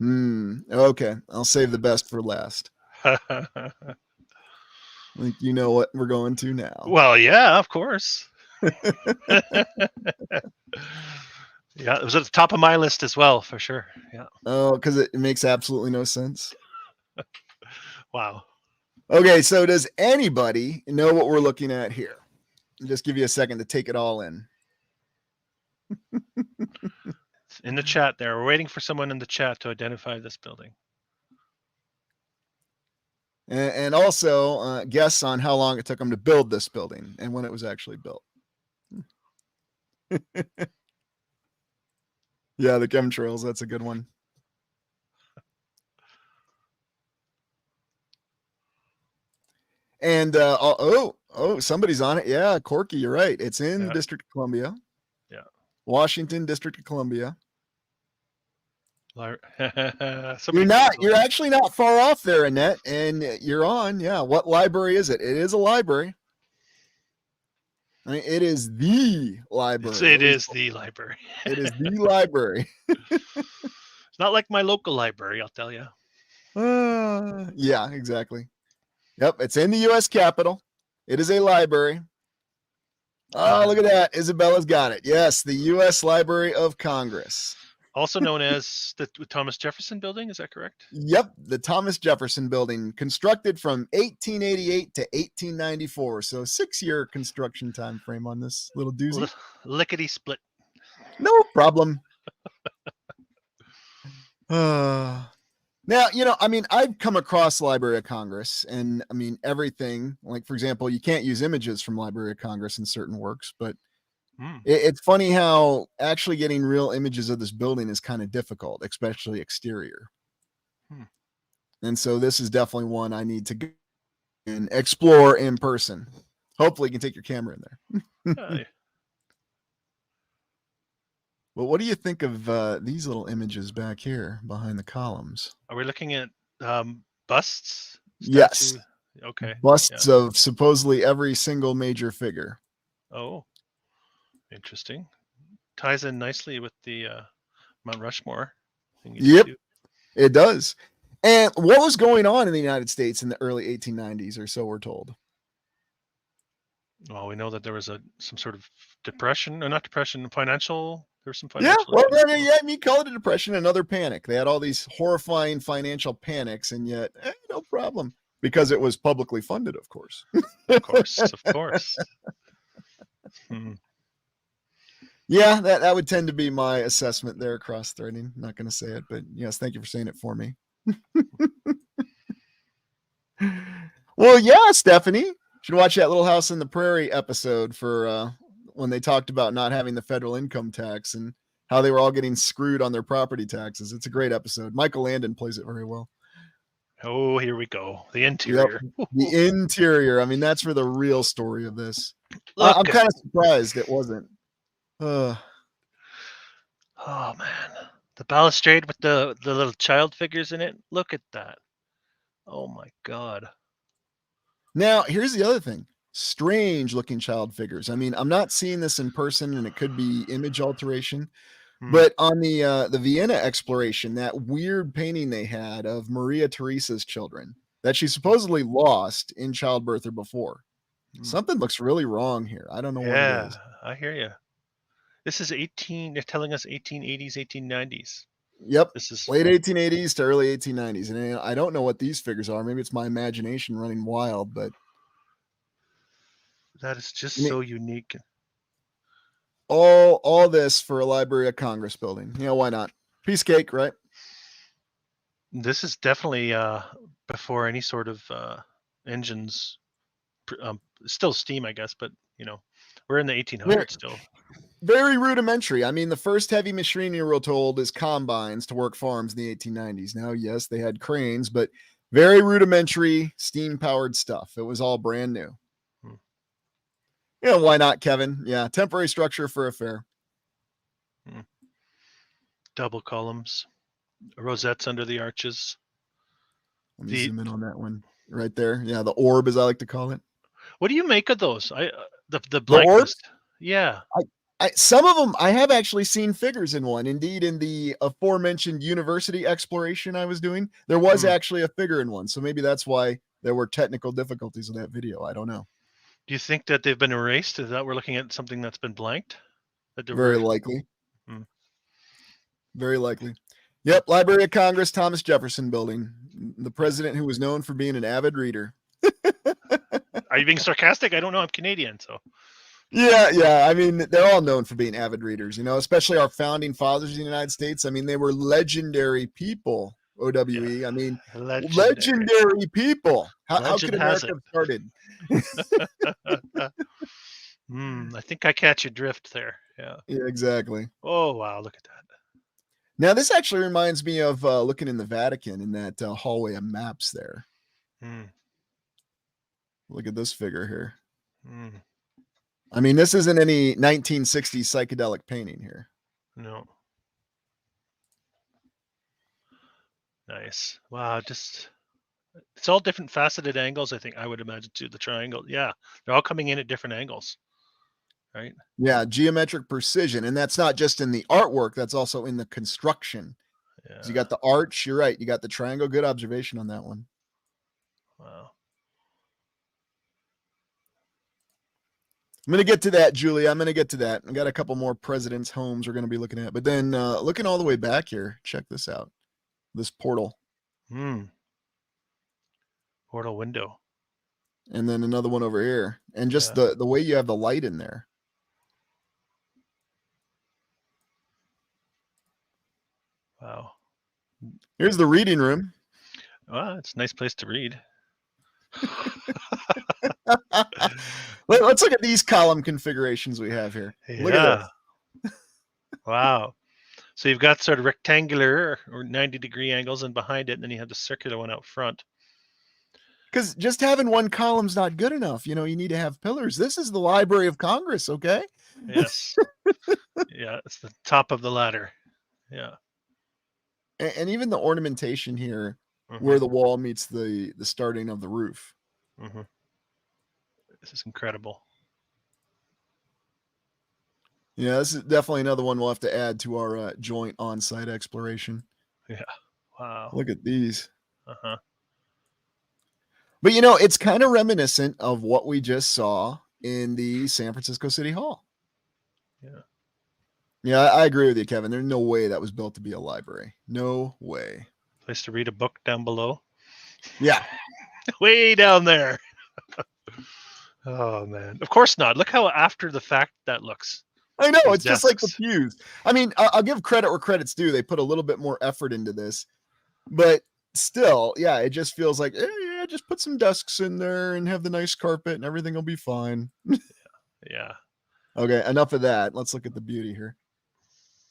Okay, I'll save the best for last. I think you know what we're going to now. Well, yeah, of course. Yeah, it was at the top of my list as well, for sure. Yeah. Oh, because it makes absolutely no sense. Wow. Okay, so does anybody know what we're looking at here? I'll just give you a second to take it all in. In the chat there. We're waiting for someone in the chat to identify this building. And also guess on how long it took them to build this building and when it was actually built. Yeah, the chemtrails, that's a good one. And somebody's on it. Yeah, Corky, you're right. It's in the District of Columbia. Yeah. Washington, District of Columbia. You're actually not far off there, Annette, and you're on. Yeah. What library is it? It is a library. I mean, it is the library. It is the library. It is the library. It's not like my local library, I'll tell you. Yeah, exactly. Yep, it's in the U.S. Capitol. It is a library. Oh, look at that. Isabella's got it. Yes, the U.S. Library of Congress. Also known as the Thomas Jefferson Building, is that correct? Yep, the Thomas Jefferson Building, constructed from 1888 to 1894. So 6-year construction time frame on this little doozy. Lickety split. No problem. Now, I mean, I've come across Library of Congress, and I mean, everything, like, for example, you can't use images from Library of Congress in certain works, but Hmm. it's funny how actually getting real images of this building is kind of difficult, especially exterior. Hmm. And so this is definitely one I need to go and explore in person. Hopefully, you can take your camera in there. Well, what do you think of these little images back here behind the columns? Are we looking at busts, Yes, statue? Okay. Yeah. busts of supposedly every single major figure. Oh, interesting. Ties in nicely with the Mount Rushmore thingies Yep, too. it does. And what was going on in the United States in the early 1890s, or so we're told? Well, we know that there was some sort of depression, or not depression, financial. There were some Yeah, financial well, issues. yeah, me call it a depression, another panic. They had all these horrifying financial panics, and yet, no problem, because it was publicly funded, of course. Of course, of course. Hmm. Yeah, that would tend to be my assessment there, cross-threading. Not going to say it, but yes, thank you for saying it for me. Well, yeah, Stephanie, should watch that Little House on the Prairie episode for when they talked about not having the federal income tax and how they were all getting screwed on their property taxes. It's a great episode. Michael Landon plays it very well. Oh, here we go. The Yep, interior. the interior. I mean, that's for the real story of this. I'm Look. kind of surprised it wasn't. Oh man, the balustrade with the little child figures in it. Look at that. Oh my god. Now, here's the other thing. Strange looking child figures. I mean, I'm not seeing this in person, and it could be image alteration. Hmm. But on the Vienna exploration, that weird painting they had of Maria Theresa's children that she supposedly lost in childbirth or before. Hmm. Something looks really wrong here. I don't know what it Yeah, is. I hear you. This is 18. They're telling us 1880s, 1890s. Yep. This is Late 1880s to early 1890s. And I don't know what these figures are. Maybe it's my imagination running wild, but that is just I mean, so unique. all this for a Library of Congress building. Why not? Piece of cake, right? This is definitely before any sort of engines. Still steam, I guess, but we're in the 1800s still. Very rudimentary. I mean, the first heavy machinery we're told is combines to work farms in the 1890s. Now, yes, they had cranes, but very rudimentary steam powered stuff. It was all brand new. Hmm. Why not, Kevin? Yeah, temporary structure for a fair. Hmm. Double columns, rosettes under the arches. Let me zoom in on that one right there. Yeah, the orb, as I like to call it. What do you make of those? The The blankness. orbs? Yeah. Some of them, I have actually seen figures in one. Indeed, in the aforementioned university exploration I was doing, there was actually a figure in one. So maybe that's why there were technical difficulties with that video. I don't know. Do you think that they've been erased? Is that we're looking at something that's been blanked? Very likely. Hmm. Very likely. Yep, Library of Congress, Thomas Jefferson Building. The president who was known for being an avid reader. Are you being sarcastic? I don't know. I'm Canadian, so. Yeah. I mean, they're all known for being avid readers, especially our founding fathers in the United States. I mean, they were legendary people, OWE. Yeah. I mean, Legendary people. How Legend could has America have started? I think I catch your drift there. Yeah. Yeah, exactly. Oh, wow. Look at that. Now, this actually reminds me of looking in the Vatican in that hallway of maps there. Look at this figure here. I mean, this isn't any 1960s psychedelic painting here. No. Nice. Wow. It's all different faceted angles, I think. I would imagine, too. The triangle. Yeah. They're all coming in at different angles. Right? Yeah. Geometric precision. And that's not just in the artwork, that's also in the construction. Yeah. So you got the arch. You're right. You got the triangle. Good observation on that one. Wow. I'm going to get to that, Julie. I'm going to get to that. I got a couple more presidents' homes we're going to be looking at. But then looking all the way back here, check this out. This portal. Portal window. And then another one over here. And just the way you have the light in there. Here's the reading room. Well, it's a nice place to read. Let's look at these column configurations we have here. Look at Yeah. this. Wow. So you've got sort of rectangular or 90-degree angles and behind it, and then you have the circular one out front. Because just having one column's not good enough. You need to have pillars. This is the Library of Congress, okay? Yes. Yeah, it's the top of the ladder. Yeah. And even the ornamentation here, Mm-hmm. where the wall meets the starting of the roof. Mm-hmm. This is incredible. Yeah, this is definitely another one we'll have to add to our joint on-site exploration. Yeah. Wow. Look at these. Uh-huh. But it's kind of reminiscent of what we just saw in the San Francisco City Hall. Yeah. Yeah, I agree with you, Kevin. There's no way that was built to be a library. No way. Place to read a book down below. Yeah. Way down there. Oh, man. Of course not. Look how after the fact that looks. I know. These It's just like the desks. pews. I mean, I'll give credit where credit's due. They put a little bit more effort into this. But still, yeah, it just feels like, yeah, just put some desks in there and have the nice carpet and everything will be fine. Yeah. Okay, enough of that. Let's look at the beauty here.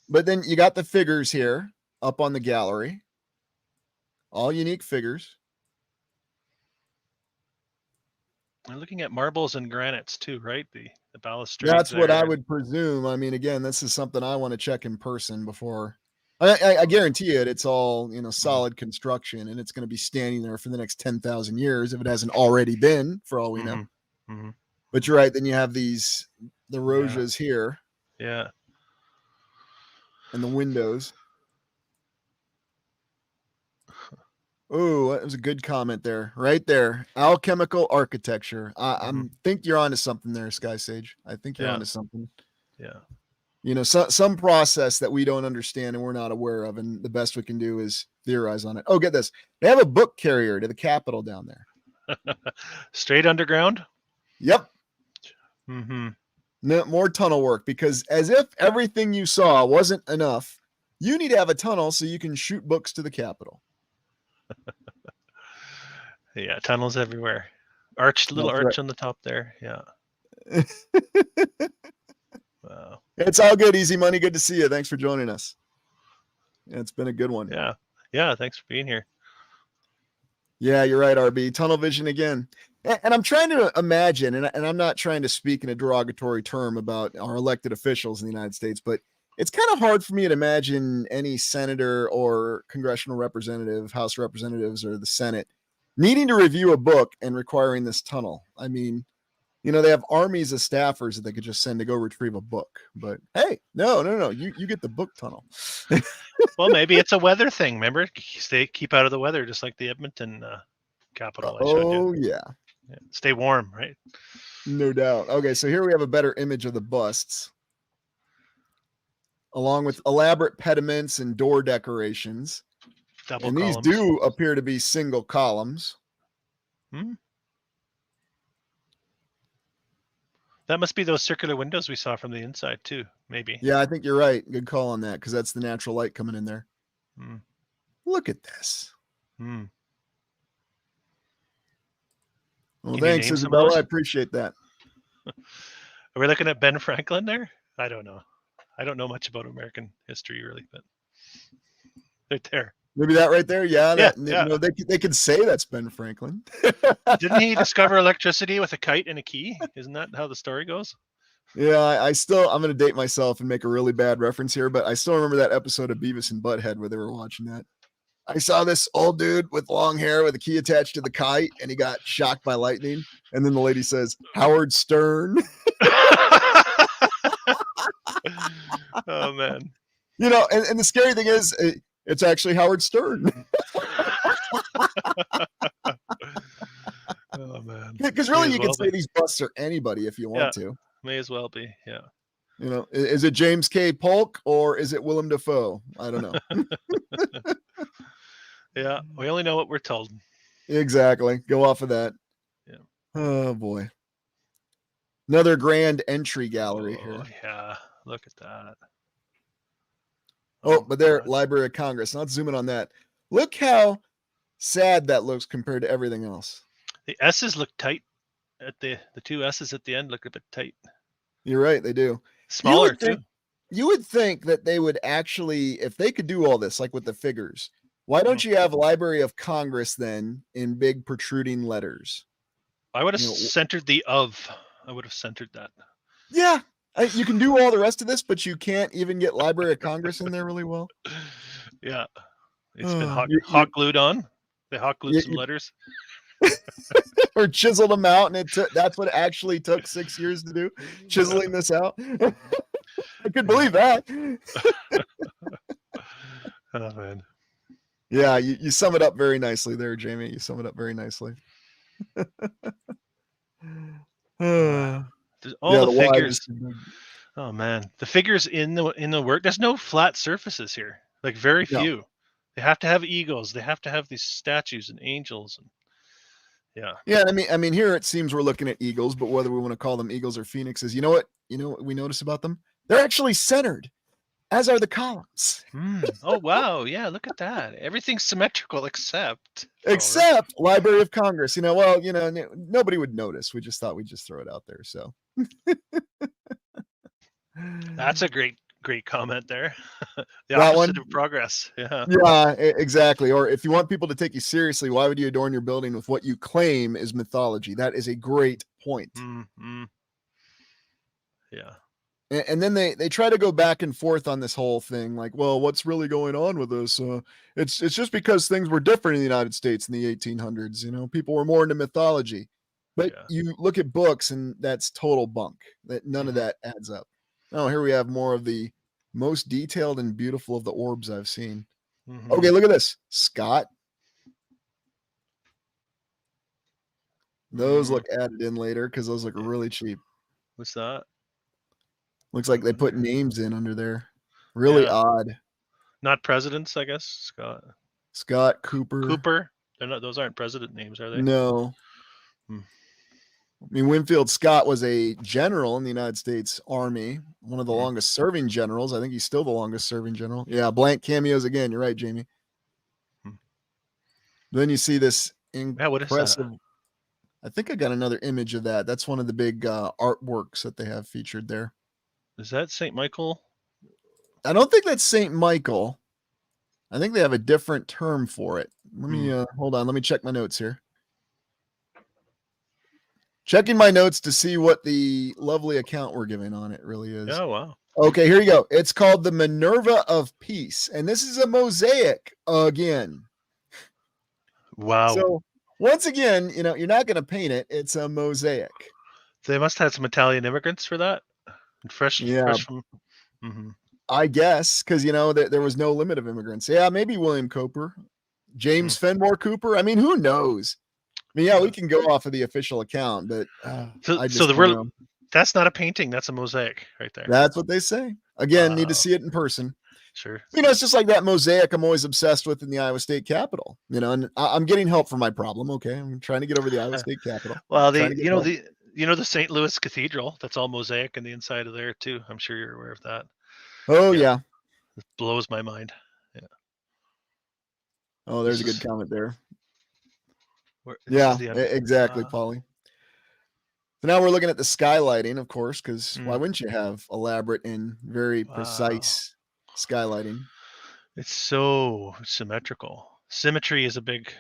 But then you got the figures here up on the gallery. All unique figures. We're looking at marbles and granites too, right? The balustrades. That's what I there. would presume. I mean, again, this is something I want to check in person before. I guarantee it. It's all solid construction, and it's going to be standing there for the next 10,000 years if it hasn't already been, for all we know. Mm-hmm. But you're right. Then you have the rosiers here. Yeah. And the windows. Oh, that was a good comment there. Right there. Alchemical architecture. I think you're onto something there, Sky Sage. I think you're onto something. Yeah. Some process that we don't understand and we're not aware of, and the best we can do is theorize on it. Oh, get this. They have a book carrier to the Capitol down there. Straight underground? Yep. Mm-hmm. No, more tunnel work, because as if everything you saw wasn't enough, you need to have a tunnel so you can shoot books to the Capitol. Yeah, tunnels everywhere. Little arch on the top there. Yeah. Wow. It's all good, Easy Money. Good to see you. Thanks for joining us. Yeah, it's been a good one. Yeah. Yeah, thanks for being here. Yeah, you're right, RB. Tunnel vision again. And I'm trying to imagine, and I'm not trying to speak in a derogatory term about our elected officials in the United States, but it's kind of hard for me to imagine any senator or congressional representative, House representatives, or the Senate needing to review a book and requiring this tunnel. I mean, they have armies of staffers that they could just send to go retrieve a book. But hey, no. You get the book tunnel. Well, maybe it's a weather thing. Remember, keep out of the weather, just like the Edmonton Capitol. Oh, yeah. Stay warm, right? No doubt. Okay, so here we have a better image of the busts, along with elaborate pediments and door decorations. Double and columns. These do appear to be single columns. That must be those circular windows we saw from the inside too, maybe. Yeah, I think you're right. Good call on that, because that's the natural light coming in there. Look at this. Well, thanks, Isabella. I appreciate that. Are we looking at Ben Franklin there? I don't know. I don't know much about American history, really, but right there. Maybe that right there. Yeah. Yeah. They could say that's Ben Franklin. Didn't he discover electricity with a kite and a key? Isn't that how the story goes? Yeah, I'm going to date myself and make a really bad reference here, but I still remember that episode of Beavis and Butthead where they were watching that. I saw this old dude with long hair with a key attached to the kite, and he got shocked by lightning. And then the lady says, Howard Stern. Oh, man. And the scary thing is, it's actually Howard Stern. Oh, man. Because really, you can say these busts are anybody if you want to. May as well be, yeah. Is it James K. Polk or is it Willem Dafoe? I don't know. Yeah, we only know what we're told. Exactly. Go off of that. Yeah. Oh, boy. Another grand entry gallery here. Yeah, look at that. Oh, but there, Library of Congress. Not zooming on that. Look how sad that looks compared to everything else. The S's look tight. At the two S's at the end look a bit tight. You're right, they do. Smaller too. You would think that they would actually, if they could do all this, like with the figures, why don't you have Library of Congress then in big protruding letters? I would have centered the of. I would have centered that. Yeah, you can do all the rest of this, but you can't even get Library of Congress in there really well. Yeah, it's been hot glued on. They hot glued some letters. Or chiseled them out, and that's what it actually took 6 years to do, chiseling this out. I could believe that. Oh man. Yeah, you sum it up very nicely there, Jamie. You sum it up very nicely. All the figures. Oh man, the figures in the work. There's no flat surfaces here. Like very few. They have to have eagles. They have to have these statues and angels. And yeah. I mean, here it seems we're looking at eagles, but whether we want to call them eagles or phoenixes, you know what we notice about them? They're actually centered, as are the columns. Oh wow, yeah, look at that. Everything's symmetrical except Library of Congress. Well, nobody would notice. We just thought we'd just throw it out there. So that's a great comment there. The opposite of progress. Yeah, exactly. Or if you want people to take you seriously, why would you adorn your building with what you claim is mythology? That is a great point. Yeah. And then they try to go back and forth on this whole thing, like, well, what's really going on with this? It's just because things were different in the United States in the 1800s. People were more into mythology, but you look at books, and that's total bunk. That none of that adds up. Oh, here we have more of the most detailed and beautiful of the orbs I've seen. Okay, look at this, Scott. Those look added in later because those look really cheap. What's that? Looks like they put names in under there. Really odd. Not presidents, I guess. Scott, Cooper. They're not. Those aren't president names, are they? No. I mean, Winfield Scott was a general in the United States Army, one of the longest serving generals. I think he's still the longest serving general. Yeah, blank cameos again. You're right, Jamie. Then you see this impressive. What is that? I think I got another image of that. That's one of the big artworks that they have featured there. Is that St. Michael? I don't think that's St. Michael. I think they have a different term for it. Let me hold on. Let me check my notes here. Checking my notes to see what the lovely account we're giving on it really is. Oh, wow. Okay, here you go. It's called the Minerva of Peace, and this is a mosaic again. Wow. So once again, you're not going to paint it. It's a mosaic. They must have some Italian immigrants for that. Fresh from... I guess, because, there was no limit of immigrants. Yeah, maybe William Cooper, James Fenimore Cooper. I mean, who knows? I mean, we can go off of the official account, but that's not a painting. That's a mosaic right there. That's what they say. Again, need to see it in person. Sure. It's just like that mosaic I'm always obsessed with in the Iowa State Capitol. And I'm getting help for my problem. Okay, I'm trying to get over the Iowa State Capitol. Well, the St. Louis Cathedral. That's all mosaic in the inside of there too. I'm sure you're aware of that. Oh yeah. It blows my mind. Yeah. Oh, there's a good comment there. Yeah, exactly, Paulie. So now we're looking at the skylighting, of course, because why wouldn't you have elaborate and very precise skylighting? It's so symmetrical. Symmetry is a big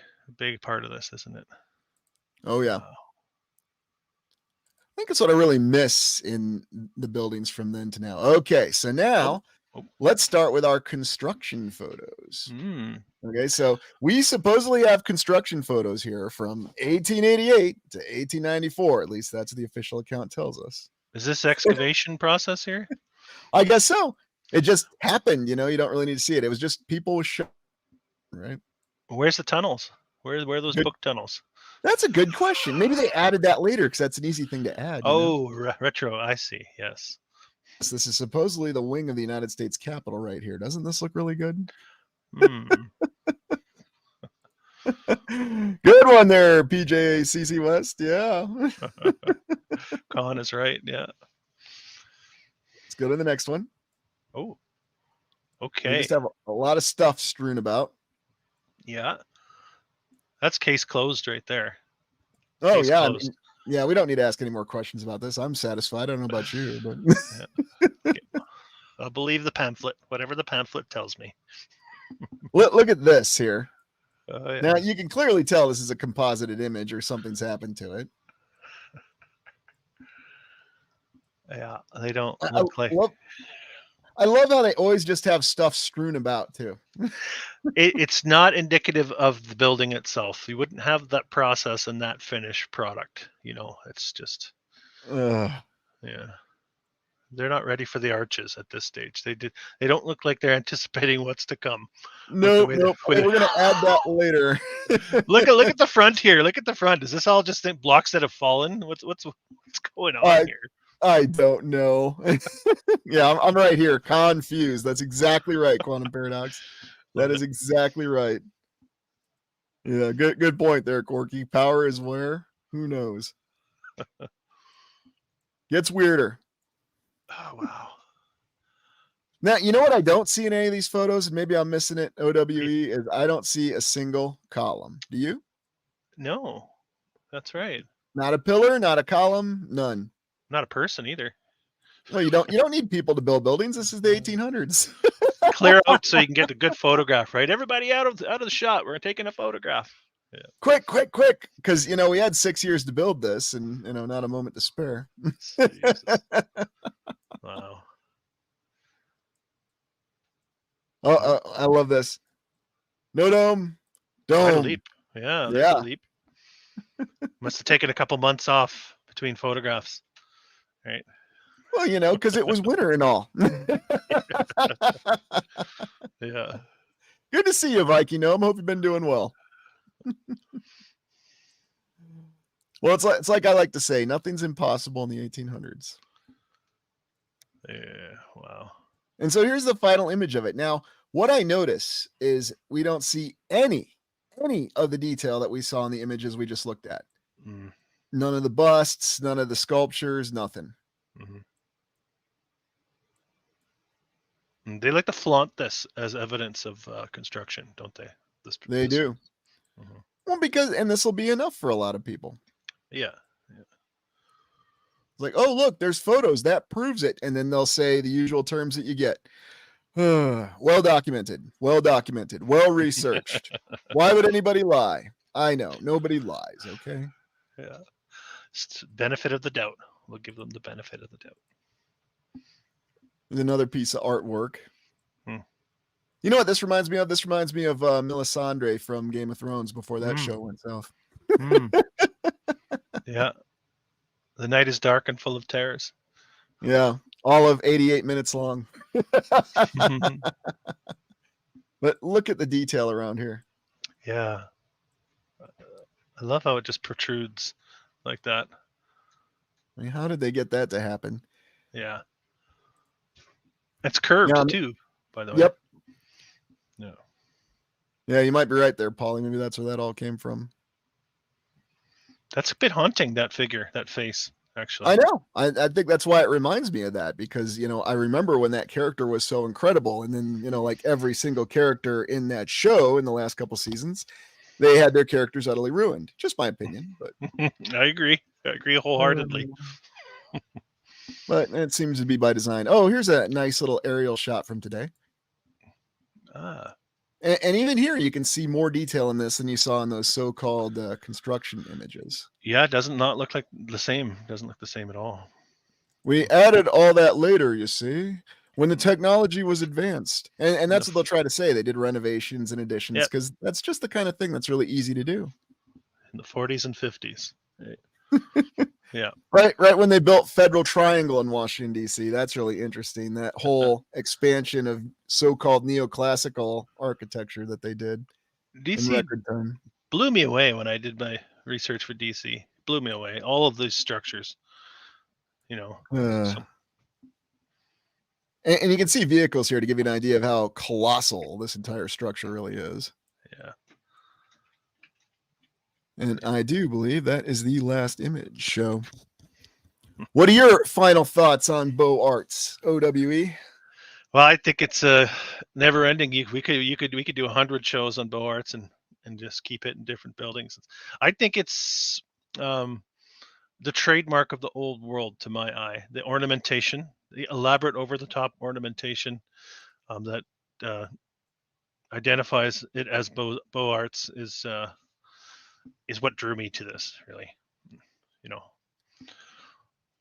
part of this, isn't it? Oh yeah. I think it's what I really miss in the buildings from then to now. Okay, so now let's start with our construction photos. Okay, so we supposedly have construction photos here from 1888 to 1894. At least that's what the official account tells us. Is this excavation process here? I guess so. It just happened, you don't really need to see it. It was just people showing, right? Where's the tunnels? Where are those book tunnels? That's a good question. Maybe they added that later because that's an easy thing to add. Retro. I see. Yes. So this is supposedly the wing of the United States Capitol right here. Doesn't this look really good? Good one there, PJCC West. Yeah. Colin is right. Yeah. Let's go to the next one. Oh. Okay. We just have a lot of stuff strewn about. Yeah. That's case closed right there. Oh Case yeah, closed. yeah. We don't need to ask any more questions about this. I'm satisfied. I don't know about you, but Yeah. Okay. I'll believe the pamphlet, whatever the pamphlet tells me. look at this here. Oh, yeah. Now you can clearly tell this is a composited image or something's happened to it. Yeah, they don't I look like I love how they always just have stuff strewn about too. it's not indicative of the building itself. You wouldn't have that process and that finished product. It's just Ugh. yeah. They're not ready for the arches at this stage. They don't look like they're anticipating what's to come. With the Nope, way nope. Hey, we're gonna add that later. look at the front here. Look at the front. Is this all just blocks that have fallen? What's going on here? I don't know. Yeah, I'm right here. Confused. That's exactly right, Quantum Paradox. That is exactly right. Yeah, good point there, Corky. Power is where? Who knows? Gets weirder. Oh wow. Now, you know what I don't see in any of these photos, and maybe I'm missing it, OWE, is I don't see a single column. Do you? No, that's right. Not a pillar, not a column, none. Not a person either. Well, you don't need people to build buildings. This is the 1800s. Clear out so you can get a good photograph, right? Everybody out of the shot. We're taking a photograph. Yeah. Quick, because we had 6 years to build this, and not a moment to spare. Wow. Oh, I love this. No dome. Quite a leap. Yeah, there's Yeah. a leap. Must have taken a couple months off between photographs, right? Well, because it was winter and all. Yeah. Good to see you, Viking Gnome. Hope you've been doing well. Well, it's like I like to say, nothing's impossible in the 1800s. Yeah. Wow. And so here's the final image of it. Now, what I notice is we don't see any of the detail that we saw in the images we just looked at. Mm. None of the busts, none of the sculptures, nothing. Mm-hmm. They like to flaunt this as evidence of construction, don't they? They do. Mm-hmm. Well, and this will be enough for a lot of people. Yeah. It's like, oh, look, there's photos. That proves it. And then they'll say the usual terms that you get. Well documented, well researched. Why would anybody lie? I know. Nobody lies, okay? Yeah. Benefit of the doubt. We'll give them the benefit of the doubt. There's another piece of artwork. You know what this reminds me of? This reminds me of Melisandre from Game of Thrones before that show went south. Yeah. The night is dark and full of terrors. Yeah. All of 88 minutes long. But look at the detail around here. Yeah. I love how it just protrudes like that. I mean, how did they get that to happen? Yeah. It's curved too, by the way. Yep. Yeah. Yeah, you might be right there, Paulie. Maybe that's where that all came from. That's a bit haunting, that figure, that face, actually. I know. I think that's why it reminds me of that, because, I remember when that character was so incredible. And then, like every single character in that show in the last couple seasons, they had their characters utterly ruined. Just my opinion. But I agree wholeheartedly. But it seems to be by design. Oh, here's a nice little aerial shot from today. And even here, you can see more detail in this than you saw in those so-called construction images. Yeah, it doesn't look like the same. It doesn't look the same at all. We added all that later, you see, when the technology was advanced. And that's what they'll try to say. They did renovations and additions because that's just the kind of thing that's really easy to do. In the 40s and 50s. Right. Yeah. Right when they built Federal Triangle in Washington, D.C. That's really interesting. That whole expansion of so-called neoclassical architecture that they did DC in record time. Blew me away when I did my research for DC. Blew me away. All of these structures, And you can see vehicles here to give you an idea of how colossal this entire structure really is. Yeah. And I do believe that is the last image. So, what are your final thoughts on Beaux-Arts, OWE? Well, I think it's a never-ending. We could do 100 shows on Beaux-Arts, and and just keep it in different buildings. I think it's the trademark of the old world to my eye. The ornamentation, the elaborate over the top ornamentation that identifies it as Beaux-Arts is what drew me to this, really. You know.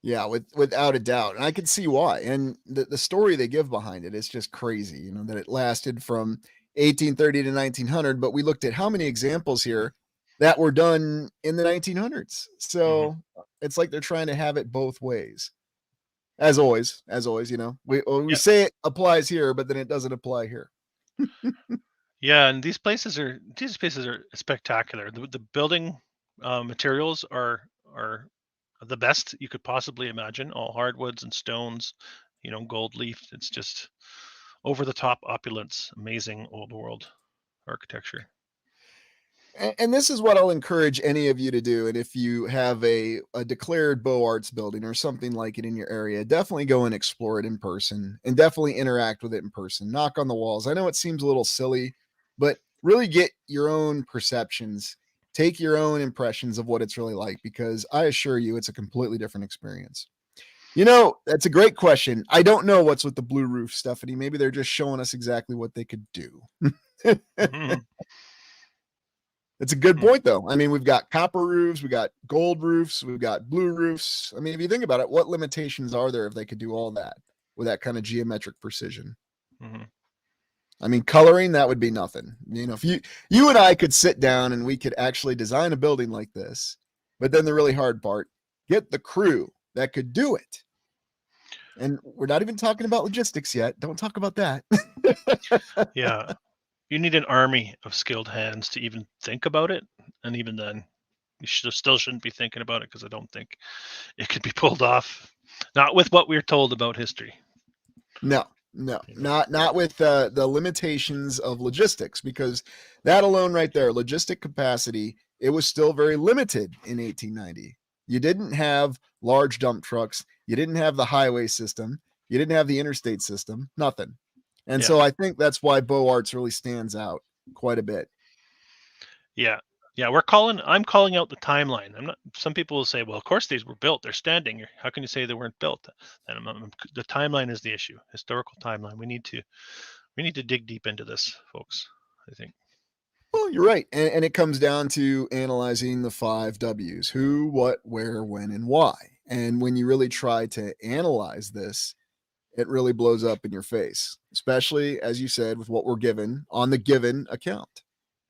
Yeah, without a doubt. And I can see why. And the story they give behind it is just crazy, you know, that it lasted from 1830 to 1900, but we looked at how many examples here that were done in the 1900s. So it's like they're trying to have it both ways. As always, you know, we Yeah. say it applies here, but then it doesn't apply here. Yeah, and these places are spectacular. The building materials are the best you could possibly imagine. All hardwoods and stones, you know, gold leaf. It's just over the top opulence, amazing old world architecture. And this is what I'll encourage any of you to do. And if you have a declared Beaux-Arts building or something like it in your area, definitely go and explore it in person and definitely interact with it in person. Knock on the walls. I know it seems a little silly, but really get your own perceptions. Take your own impressions of what it's really like, because I assure you it's a completely different experience. You know, that's a great question. I don't know what's with the blue roof, Stephanie. Maybe they're just showing us exactly what they could do. Mhm. It's a good point, though. I mean, we've got copper roofs, we got gold roofs, we've got blue roofs. I mean, if you think about it, what limitations are there if they could do all that with that kind of geometric precision? Mhm. I mean, coloring, that would be nothing. You know, if you and I could sit down and we could actually design a building like this, but then the really hard part, get the crew that could do it. And we're not even talking about logistics yet. Don't talk about that. Yeah, you need an army of skilled hands to even think about it, and even then, you still shouldn't be thinking about it, because I don't think it could be pulled off. Not with what we're told about history. No, not with the limitations of logistics, because that alone right there, logistic capacity, it was still very limited in 1890. You didn't have large dump trucks, you didn't have the highway system, you didn't have the interstate system, nothing. And Yeah. so I think that's why Beaux-Arts really stands out quite a bit. Yeah. Yeah, I'm calling out the timeline. I'm not Some people will say, well, of course these were built. They're standing. How can you say they weren't built? And the timeline is the issue. Historical timeline. We need to dig deep into this, folks, I think. Well, you're right. And it comes down to analyzing the 5 W's: who, what, where, when, and why. And when you really try to analyze this, it really blows up in your face, especially, as you said, with what we're given on the given account.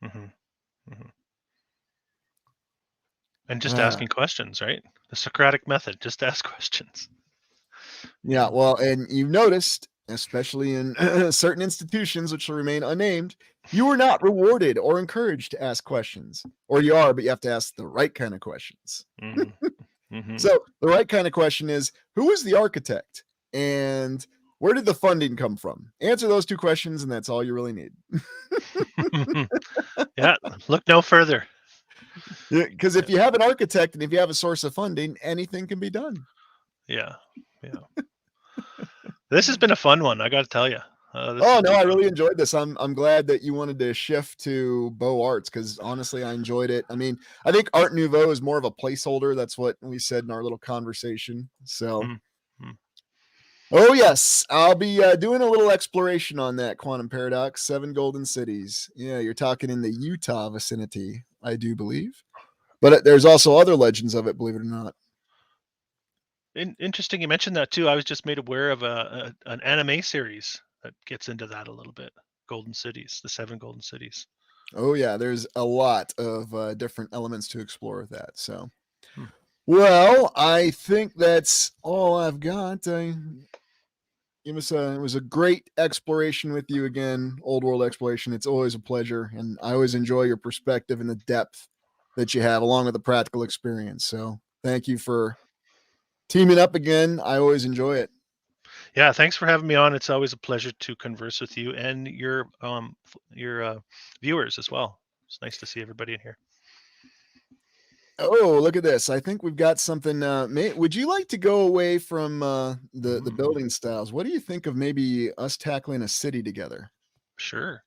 Hmm. Hmm. And just Uh, asking questions, right? The Socratic method, just ask questions. You yeah, know? well, and you've noticed, especially in certain institutions which will remain unnamed, you are not rewarded or encouraged to ask questions. Or you are, but you have to ask the right kind of questions. Hmm. Hmm. So the right kind of question is, who is the architect? And where did the funding come from? Answer those 2 questions, and that's all you really need. Yeah, look no further. Because if you have an architect and if you have a source of funding, anything can be done. Yeah, yeah. This has been a fun one, I got to tell you. This Oh has no, been I fun. really enjoyed this. I'm glad that you wanted to shift to Beaux-Arts, because honestly, I enjoyed it. I mean, I think Art Nouveau is more of a placeholder. That's what we said in our little conversation. So, Mm-hmm. oh yes, I'll be doing a little exploration on that quantum paradox. 7 golden cities. Yeah, you're talking in the Utah vicinity, I do believe. But there's also other legends of it, believe it or not. Interesting you mentioned that too. I was just made aware of an anime series that gets into that a little bit. Golden Cities, the 7 Golden Cities. Oh yeah, there's a lot of different elements to explore with that. So, Hmm. well, I think that's all I've got. It was a great exploration with you again, old world exploration. It's always a pleasure, and I always enjoy your perspective and the depth that you have, along with the practical experience. So, thank you for teaming up again. I always enjoy it. Yeah, thanks for having me on. It's always a pleasure to converse with you and your viewers as well. It's nice to see everybody in here. Oh, look at this. I think we've got something. Would you like to go away from the Mm, building styles? What do you think of maybe us tackling a city together? sure.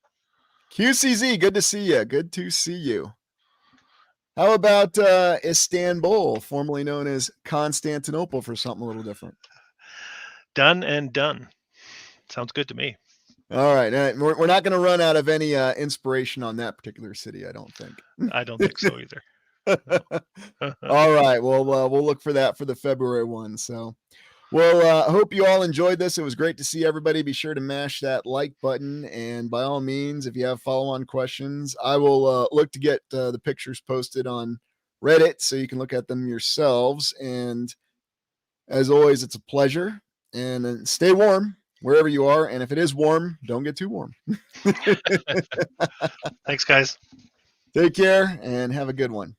QCZ, good to see you. Good to see you. How about Istanbul, formerly known as Constantinople, for something a little different? Done and done. Sounds good to me. All right. We're not going to run out of any inspiration on that particular city, I don't think. I don't think so either. All right. Well, we'll look for that for the February one. So, well, I hope you all enjoyed this. It was great to see everybody. Be sure to mash that like button. And by all means, if you have follow-on questions, I will look to get the pictures posted on Reddit so you can look at them yourselves. And as always, it's a pleasure. And stay warm wherever you are. And if it is warm, don't get too warm. Thanks, guys. Take care and have a good one.